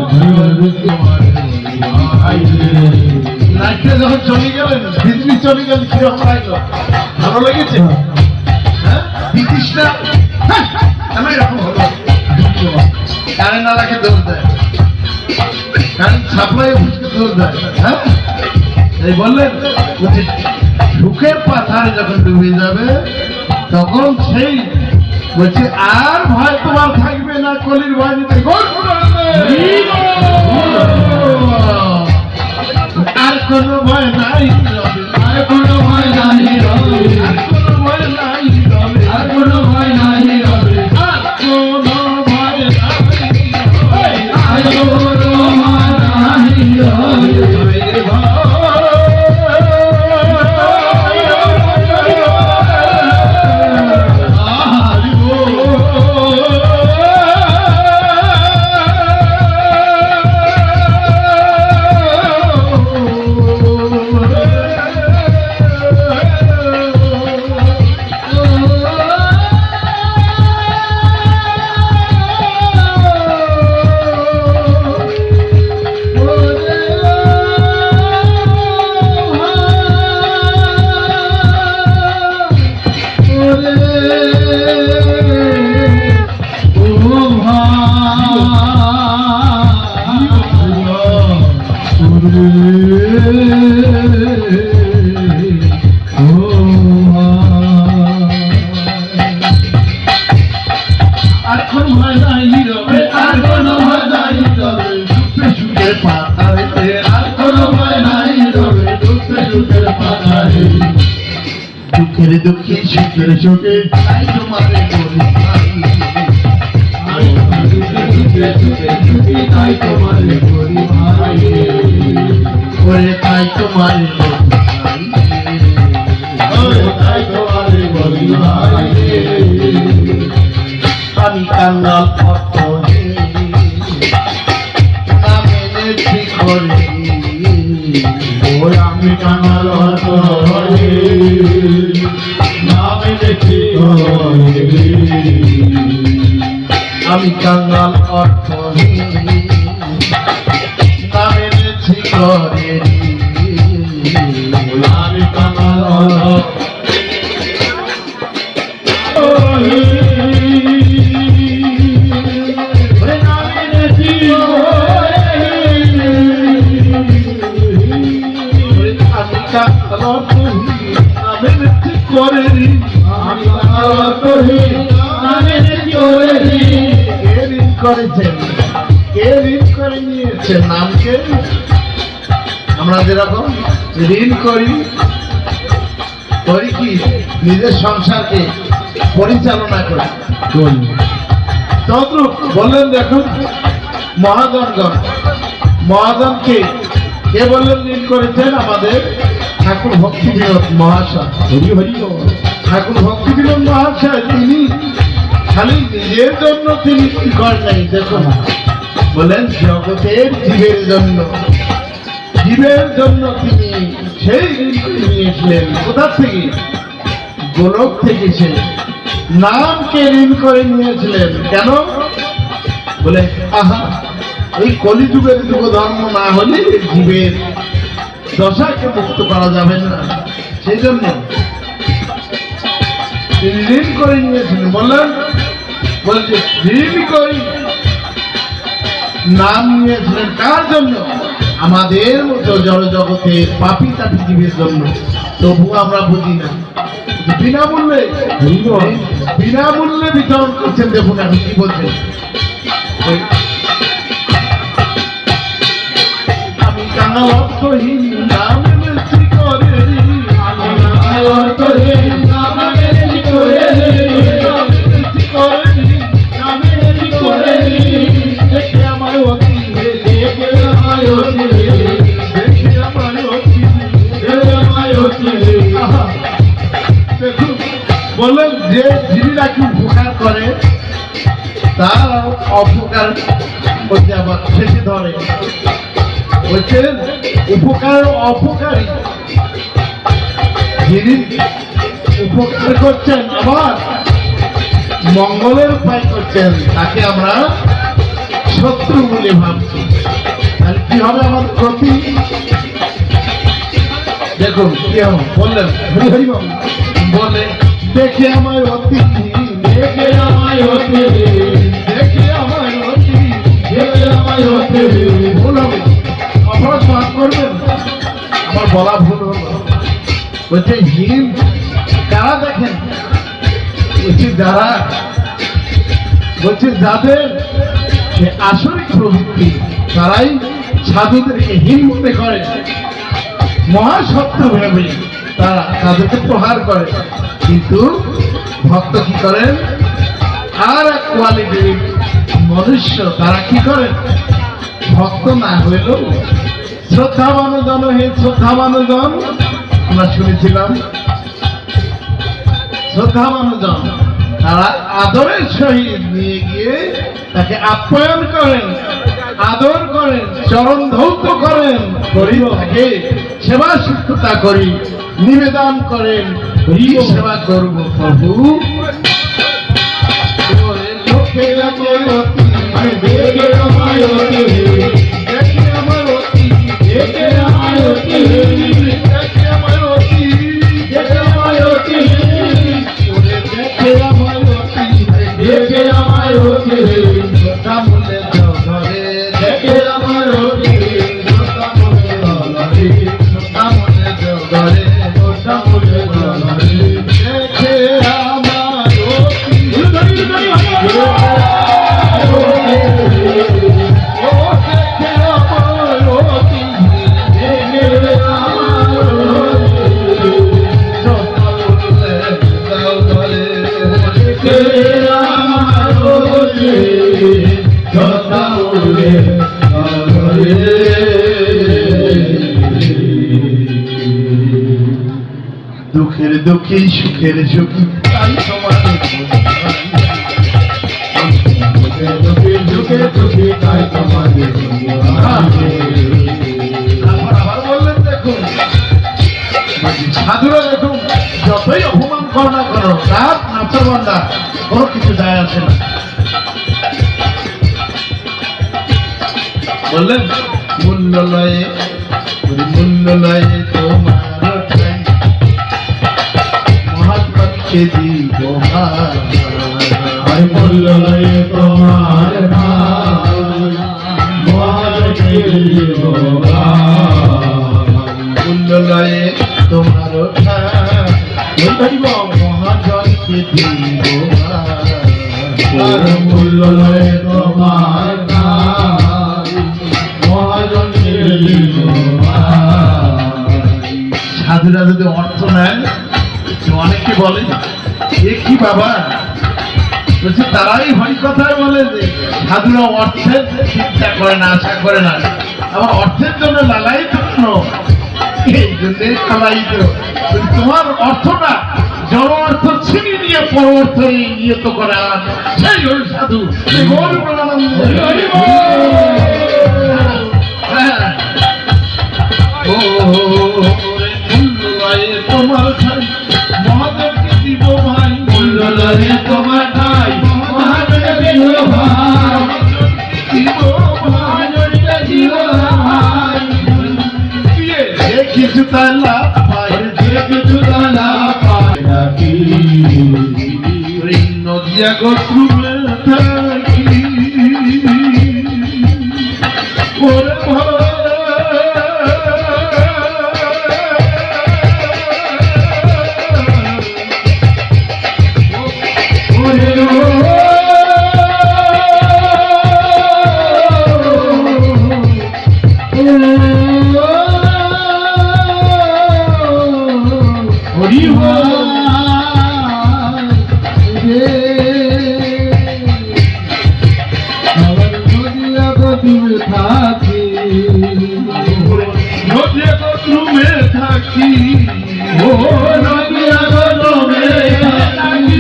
নাইটে যখন চলে গেলেন ভিতরি চলে গেলেন কিরকম লাগলো ভালো লেগেছে হ্যাঁ দিতিস না হ্যাঁ, কেন এরকম হলো কারেন্ট আলাকে দৌড় দেয় কারেন্ট সাপ্লাই দৌড় দেয় হ্যাঁ এই বললেন বলছে সুখের পাথারে যখন ডুবে যাবে তখন সেই বলছে আর ভয় তোমার থাকবে না কলির ভয় নিতে আর কোনো ভয় নাই রবে আর কোনো ভয় নাই রবে আর কোনো ভয় নাই রবে আর কোনো ভয় নাই রবে আর কোনো ভয় নাই আর কোনো ভয় নাই রবে আর কোনো ভয় নাই রবে আর কোনো ভয় নাই রবে সুখে সুখে পাতারে আর কোনো ভয় নাই রবে দুঃখে সুখের পাতারে দুঃখের দুঃখে সুখের সুখে তাই তোমারে বলি তাই তোমারে করি ভাই ওরে তাই তোমারে তাই তোমারে বলি ভাই আমি কান্নাল অর্থ না মেনেছি করে ওই আমি কানাল অর্থ নামে দেখি আমি কাঙ্গাল অর্থ না করে আমি কাঙাল করেছেন কে ঋণ করে নিয়েছেন নামকে আমরা যেরকম ঋণ করি করি কি নিজের সংসারকে পরিচালনা করি তদ্রূপ বললেন দেখুন মহাজনকে কে বললেন ঋণ করেছেন আমাদের ঠাকুর ভক্তি বিনোদ মহাশয় ঠাকুর ভক্তি বিনোদ মহাশয় তিনি খালি নিজের জন্য তিনি কি করেন নাই দেখুন বলেন জগতের জীবের জন্য তিনি সেই ঋণ নিয়েছিলেন কোথা থেকে গোলক থেকে সে নামকে ঋণ করে নিয়েছিলেন কেন বলে আহা এই কলিযুগের যুগ ধর্ম না হলে জীবের দশাকে মুক্ত করা যাবে না সেই জন্য তিনি ঋণ করে নিয়েছিলেন বললেন বলছে ঋণ করি নাম নিয়েছিলেন কার জন্য আমাদের মতো জড় জগতের পাপী তাপী জীবের জন্য তবু আমরা বুঝি না বিনামূল্যে বিতরণ করছেন দেখুন এখন কি বলছেন আমি কাঙাল অর্থহীন নাম বেশি করে দেখে আমার অতি বললেন যে জীবীরা কি উপকার করে তার অপকার করতে আবার শেষে ধরে বলছেন উপকার অপকারী যিনি উপকার করছেন আবার মঙ্গলের উপায় করছেন তাকে আমরা শত্রু বলে ভাবছি তাহলে কি হবে আমার ক্ষতি দেখুন কি হবে বললেন বলে দেখে আমায় অতি ভুল হবে অপরাধ মাফ করবেন আমার বলা ভুল হলো বলছে হিম কারা দেখেন বলছি যারা বলছে যাদের আসরিক প্রবৃত্তি তারাই সাধুদেরকে হীন মনে করে মহাশত্রু ভেবে তারা তাদেরকে প্রহার করে কিন্তু ভক্ত কি করেন আর এক কোয়ালিটির মনুষ্য তারা কি করেন ভক্ত না হইলেও শ্রদ্ধাভানুজন হে শ্রদ্ধাভানুজন আমরা শুনেছিলাম শ্রদ্ধাভানুজন তারা আদরের সহিত নিয়ে গিয়ে তাকে আপ্যায়ন করেন আদর করেন চরণ ধৌত করেন করি তাকে সেবা শুশ্রূষা করি নিবেদন করেন সেবা করব প্রভু দুঃখের দুঃখী সুখের সুখী তাই তোমার আবার বললেন দেখুন সাধুরা দেখুন যতই অপমান করো না করো তার নাচবান্ডা কোনো কিছু যায় আসে না বললেন মূল্য লয়ে তোমার ঠাই মহাত্মাকে দিব আর মূল্য লয়ে তোমার ঠাই মহাত্মাকে দিব মূল্য লয়ে তোমার ঠাই মহাজনকে দিব আর মূল্য লয়ে তোমার ঠাই মহাজনকে দিব সাধুরা যদি অর্থ নেয় তো অনেকে বলে এ কি বাবা বলছে তারাই হরি কথায় বলে যে সাধুরা অর্থের চিন্তা করে না, আশা করে না, আবার অর্থের জন্য লালায়িত কেন? এই জন্যে লালায়িত। তোমার অর্থটা জড় অর্থ ছিনিয়ে নিয়ে পর অর্থ নিয়ত করা সেই হল সাধু। তোমার ঠাই মহাদেবকে দিব ভাই, মূল্য লয়ে তোমার ঠাই মহাজনকে দিব ভাই দিব মহাজনকে দিব ভাই যে কিছু তাই লাভ পাই, যে কিছু দানা পায় নাকি নদিয়া গোত্রুমে থাকি ওরে ভাই হরি নদিয়া গোত্রুমে থাকি ও নদিয়া গলমে থাকি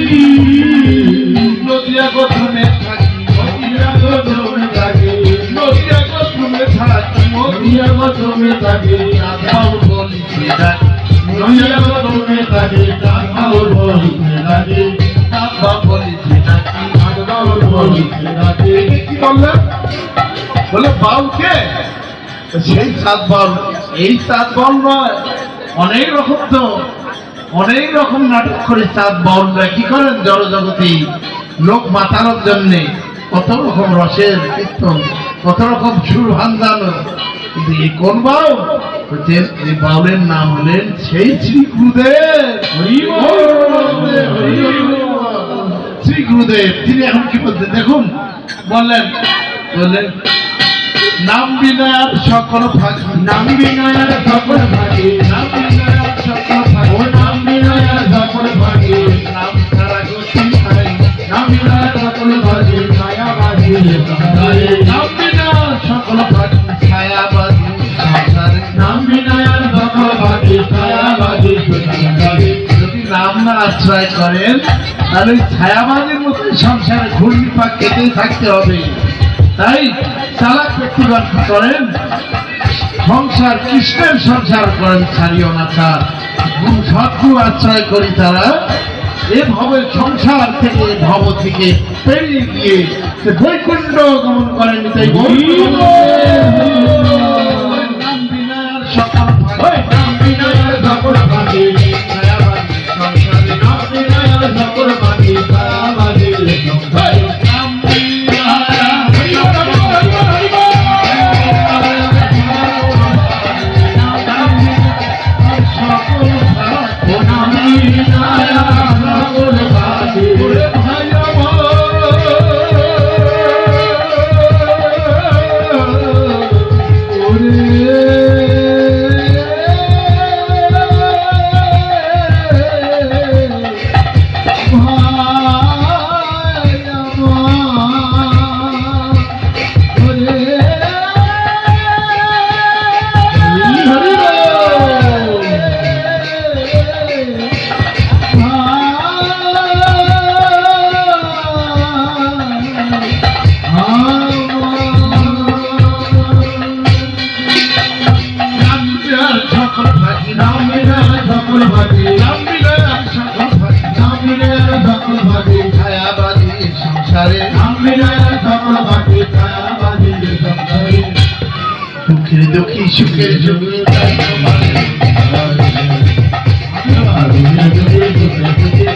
নদিয়া গোত্রুমে থাকি নদিয়া গলমে থাকি নদিয়া গোত্রুমে থাকি নদিয়া গলমে থাকি বাবু বলিছে ডাকি নদিয়া গলমে থাকি কাউর বলিতে থাকি বাবা বলিছে ডাকি কাউর বলিতে থাকি কি বললেন? বলে বাউকে সেই সাত বল, এই সাত বল নয়, অনেক রকম তো অনেক রকম নাটক করে সাত বলরা কি করেন জড়জগতে লোক মাতানোর জন্যে কত রকম রসের কীর্তন, কত রকম সুর ভান্ডানো। কিন্তু এই কোন বাউল বলছেন, এই বাউলের নাম হলেন সেই শ্রী গুরুদেব। শ্রী গুরুদেব তিনি এখন কি বলছেন দেখুন, বললেন নাম বিনার সকল ফাঁকি, নাম বিনয়ের সকল ভাগে নাম বিনার সকল ও ফাঁকি, নাম বিনয়ের সকল ভাগে নাম ছাড়া গতি নাই, নাম বিনয়ের সকল ভাগে ছায়া বাজি সংসারে নাম বিনার সকল ফাঁকি ছায়াবাদী সংসারে। নাম বিনয়ের সকল ভাগে ছায়া বাজি সংসারে যদি নাম না আশ্রয় করেন তাহলে ওই ছায়াবাদের মতোই সংসারে ঘূর্ণিপাক খেতেই থাকতে হবে। তাই চালাক ব্যক্তিগণ কি করেন, সংসার কৃষ্ণের সংসার করেন ছাড়িও না তার সদ্গুরু আশ্রয় করি তারা এ ভবের সংসার থেকে ভব থেকে পেরিয়ে গিয়ে সে বৈকুণ্ঠ গমন করেন। তাই নাম বিনার সকল ওই নাম বিনয়ের সকল ভাগে ছায়াবাদী সংসারে নাম বিনয়ের সকল ভাগে ছায়া বাজি সংসারে নাম ও নাম বিনয়ের সকল ভাগে সকল ফাঁকি নাম বিনয়ের সকল ভাগে নাম বিনার সকল ফাঁকি নাম বিনয়ের সকল ভাগে ছায়াবাদী সংসারে নাম বিনয়ের সকল ভাগে ছায়া বাজি সংসারে সুখে দুঃখী সুখের যুগে তাই তোমারে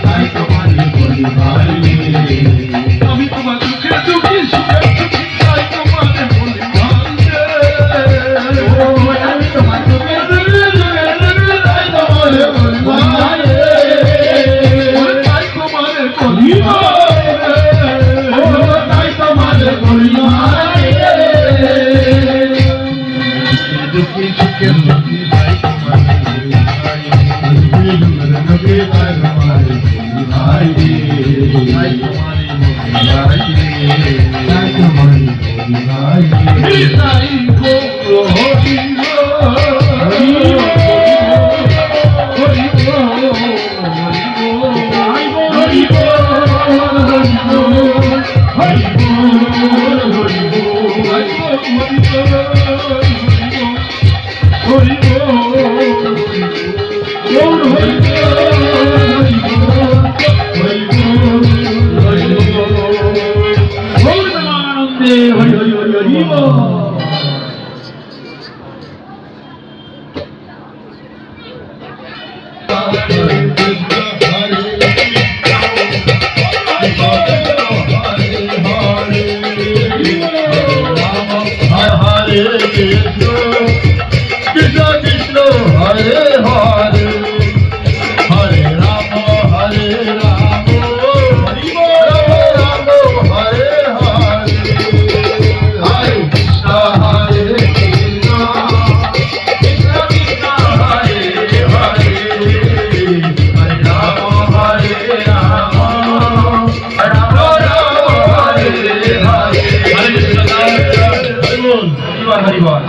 তাই তোমারে বলি ভাই আমি তোমার দুঃখের দুঃখী সুখের দুঃখী তাই তোমারে বলি ভাই আমি তোমার দুঃখের দুঃখী তাই তোমারে বলি ভাই তাই তোমারে বলি ভাই তাই তোমারে বলি ভাই দুঃখী সুখের দুঃখী তাই তোমারে বলি ভাই দুঃখী তাই তোমারে বলি ভাই তাই তোমারে তাই তোমারে বলি ভাই তাই গো Hari Krishna Krishna Hare Hare Hare Rama Hare Rama Rama Rama Hare Hare Hare Krishna Hare Krishna Krishna Krishna Hare Hare Hare Rama Hare Rama Rama Rama Hare Hare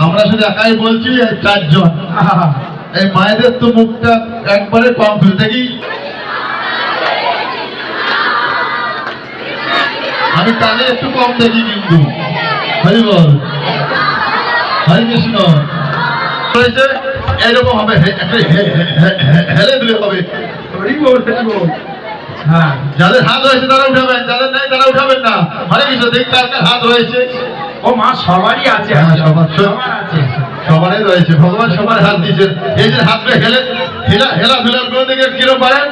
আমরা শুধু একাই বলছি চারজন এই মায়েদের তো মুখটা একবারে কম ফেলতে কি আমি তাদের একটু কম দেখি কিন্তু হরি বল হরে কৃষ্ণ হয়েছে এরকম হবে হেলে দিলে হবে হরি বল হ্যাঁ যাদের হাত হয়েছে তারা উঠাবেন যাদের নাই তারা উঠাবেন না হরে কৃষ্ণ দেখ কার হাত হয়েছে ও মা সবারই আছে সবার আছে সবারই রয়েছে ভগবান সবার হাত দিয়েছেন এই যে হাতটা হেলাধুলা করে দেখে কিরম পারেন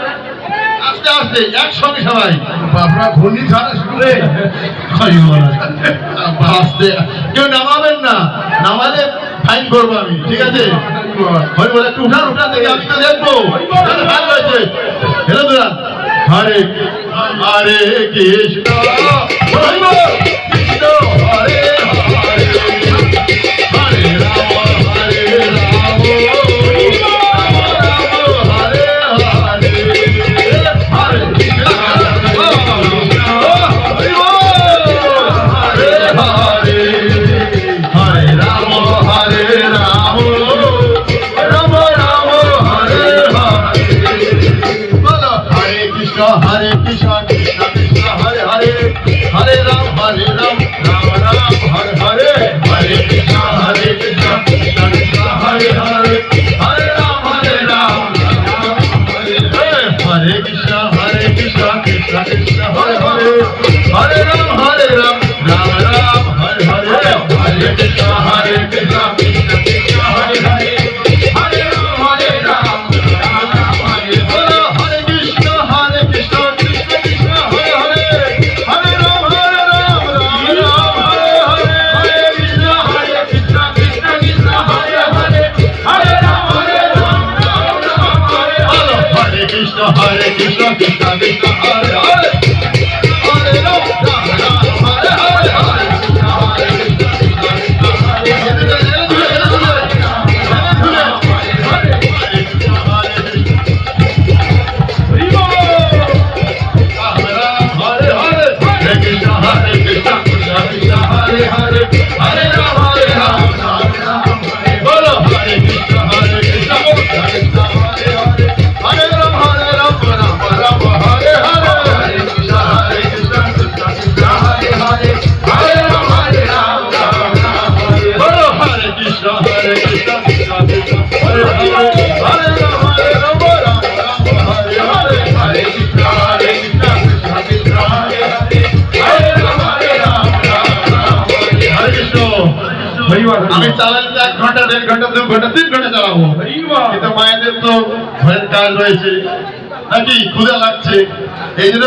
আস্তে আস্তে একসঙ্গে সবাই আপনারা ঘূর্ণি ছাড়া শুনে আস্তে কেউ নামাবেন না নামালে ফাইন করবো আমি ঠিক আছে বলে একটু উঠান দেখে আমি তো দেখবো হাত রয়েছে হেলাধুলা হরে হরে কৃষ্ণ কৃষ্ণ হরে হরে হরে রাম হরে রাম রাম রাম হরে হরে হরে কৃষ্ণ হরে হরে হরে রাম হরে রাম রাম রাম হরে হরে বলো হরে কৃষ্ণ কৃষ্ণ কৃষ্ণ হরে হরে হরে রাম রাম রাম হরে হরে হরে কৃষ্ণ কৃষ্ণ কৃষ্ণ হরে হরে হরে রাম রাম হরে হরে কৃষ্ণ কৃষ্ণ কৃষ্ণ কৃষ্ণ হরে হরে হরে রাম রাম রাম হরে হরে হরে কৃষ্ণ কৃষ্ণ কৃষ্ণ কৃষ্ণ হরে হরে হরে রাম রাম রাম হরে বলো হরে কৃষ্ণ কৃষ্ণ কৃষ্ণ হরে হরে হরে রাম রাম রাম হরে হরে হরে কৃষ্ণ কৃষ্ণ কৃষ্ণ হরে হরে হরে রাম রাম রাম হরে হরে হরে কৃষ্ণ কৃষ্ণ কৃষ্ণ হরে হরে হরে রাম রাম হরে হরে হরে কৃষ্ণ হরে আমি চালালে তো 1 ঘন্টা 1.5 ঘন্টা 2 ঘন্টা 3 ঘন্টা চালাবো, কিন্তু মায়েদের তো ঘরের কাজ রয়েছে নাকি, ক্ষুধা লাগছে, এই জন্য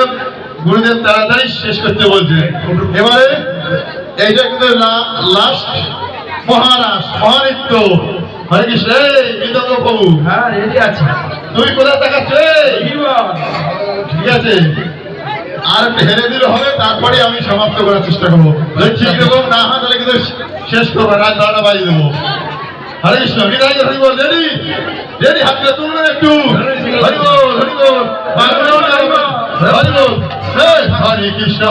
গুরুদেব তাড়াতাড়ি শেষ করতে বলছে। এবারে এইটা কিন্তু লাস্ট মহারাস মহানিত্য। হরে কৃষ্ণ। বিদঙ্গ প্রভু, হ্যাঁ রেডি আছে। তুমি কোথায় দেখাচ্ছ? ঠিক আছে, আর হেরে দিলে হবে, তারপরে আমি সমাপ্ত করার চেষ্টা করবো। যদি ঠিক দেবো না হয় তাহলে কিন্তু শেষ করবো, রাত 12টা বাজিয়ে দেবো। হরে কৃষ্ণ। বিদায় হরি বল। রেডি রেডি, হাত তুলে তুলবেন একটু। হরি বল হরি বল হরি বল। হরে কৃষ্ণ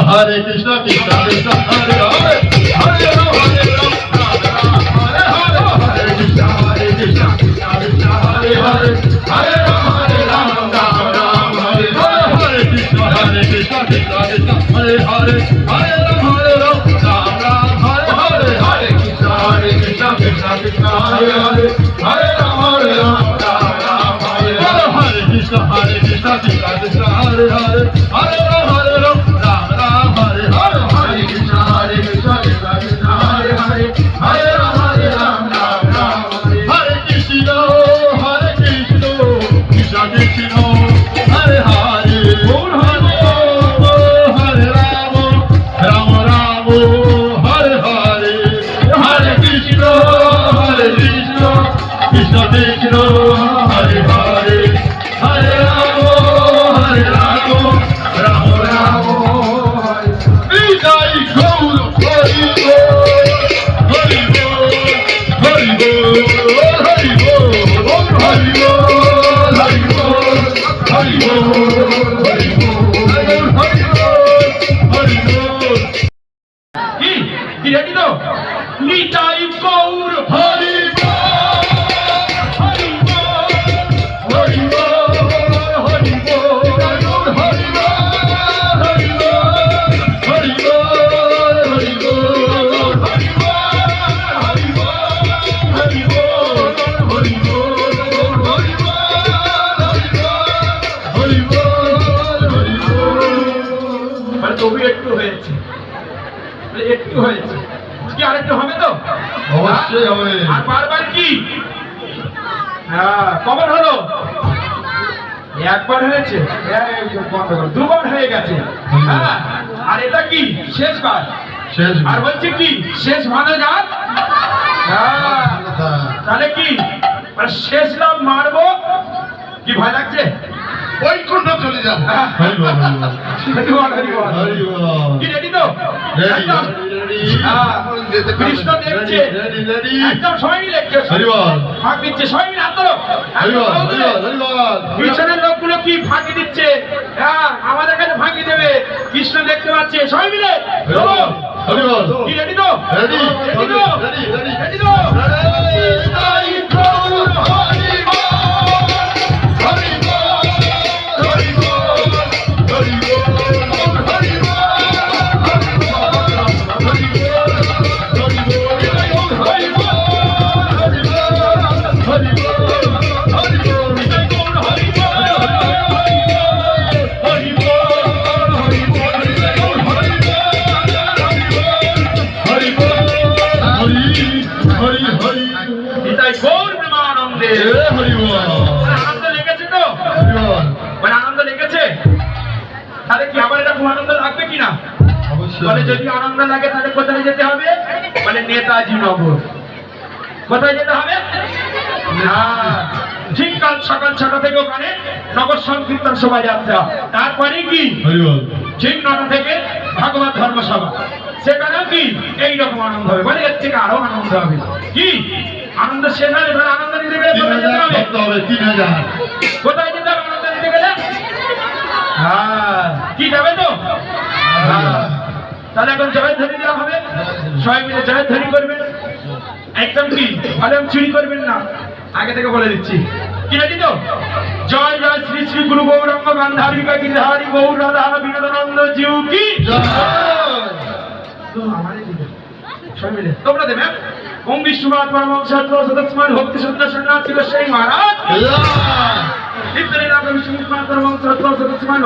কৃষ্ণ কৃষ্ণ হরে হরে, হরে রাম হরে রাম হরে হরে, হরে কৃষ্ণ কৃষ্ণ কৃষ্ণ হরে হরে, হরে রাম রাম রাম হরে হরে, হরে কৃষ্ণ কৃষ্ণ কৃষ্ণ হরে হরে, হরে রাম রাম রাম হরে হরে, হরে কৃষ্ণ কৃষ্ণ কৃষ্ণ হরে হরে, হরে রাম রাম রাম হরে হরে, হরে কৃষ্ণ কৃষ্ণ কৃষ্ণ হরে হরে, হরে রাম রাম হরে হরে, হরে কৃষ্ণ কৃষ্ণ কৃষ্ণ হরে হরে, হরে রাম রাম রাম হরে, হরে কৃষ্ণ কৃষ্ণ কৃষ্ণ হরে হরে, হরে রাম রাম রাম হরে হরে, হরে কৃষ্ণ কৃষ্ণ কৃষ্ণ হরে হরে, হরে রাম রাম রাম হরে। বিদায় গৌর হরি হরি হরি হরি হরি হরি হরি হরি কি কি রেডি তো? নিতাই গৌর হরি হরি হরি হরি মানে তবু একটু হয়েছে, একটু হয়েছে, কি আরেকটু হবে তো? অবশ্যই হবে। আর বারবার কি? হ্যাঁ, কবার হলো? একবার হয়েছে, দুবার হয়ে গেছে। হ্যাঁ, আর এটা কি শেষবার? শেষ। আর বলছে কি শেষ ভালো যান। হ্যাঁ, তাহলে কি মানে শেষ লাভ মারবো কি ভয় লাগছে? বৈকুণ্ঠ চলে যান। হরি বল হরি বল হরি বল, হরি বল। হরি বল। কি রেডি তো? একদম। হ্যাঁ, কৃষ্ণ দেখছে, একদম সবাই মিলে হরি বল। ফাঁক দিচ্ছে, সবাই মিলে হাত ধরো। হরি বল হরি বল হরি বল। পিছনের লোকগুলো কি ফাঁকি দিচ্ছে? হ্যাঁ, আমাদের কাছে ফাঁকি দেবে। কৃষ্ণ দেখতে পাচ্ছে, সবাই মিলে হরি বল। কি রেডি তো? রেডি রেডি তো? রেডি রেডি রেডি তো? হরি বল হরি বল হরি বল হরি বল হরি বল হরি আনন্দ লেগেছে তো? মানে আনন্দ লেগেছে, তাহলে কি আবার এটা আনন্দ লাগবে কিনা? বলে যদি আনন্দ লাগে তাহলে কোথায় যেতে হবে? মানে নেতাজি নগর। কোথায় যেতে হবে? না, ঠিক কাল সকাল 6টা থেকে ওখানে নগর সংকীর্তন শোভাযাত্রা, তারপরে কি ঠিক 9টা থেকে ভাগবত ধর্মসভা, সেখানেও কি এইরকম আনন্দ হবে। মানে এর থেকে আরো আনন্দ হবে। কি আনন্দ শেষ হয়? এবার আনন্দ নিতে গেলে কোথায় যেতে হবে? 3000। কোথায় যেতে হবে আনন্দ নিতে গেলে? হ্যাঁ, কি যাবে তো? হ্যাঁ, তাহলে এখন জয়ধ্বনি দেওয়া হবে, সবাই মিলে জয়ধ্বনি করবেন। একদম কি আলেম চুরি করবেন না, আগে থেকে বলে দিচ্ছি। কি রেডি তো? জয় জয় শ্রী শ্রী গুরু গৌরাঙ্গ গান্ধারিকা গিরিধারী গৌর রাধা বিনোদানন্দ জিউ কি সবাই মিলে তোমরা দেবে। ওম বিষ্ণুপাদ পরমহংস সদস্যমান ভক্তি শুদ্ধ সন্ন্যাসী সেই মহারাজ। বিষ্ণুপাদ পরমহংস সদস্যমান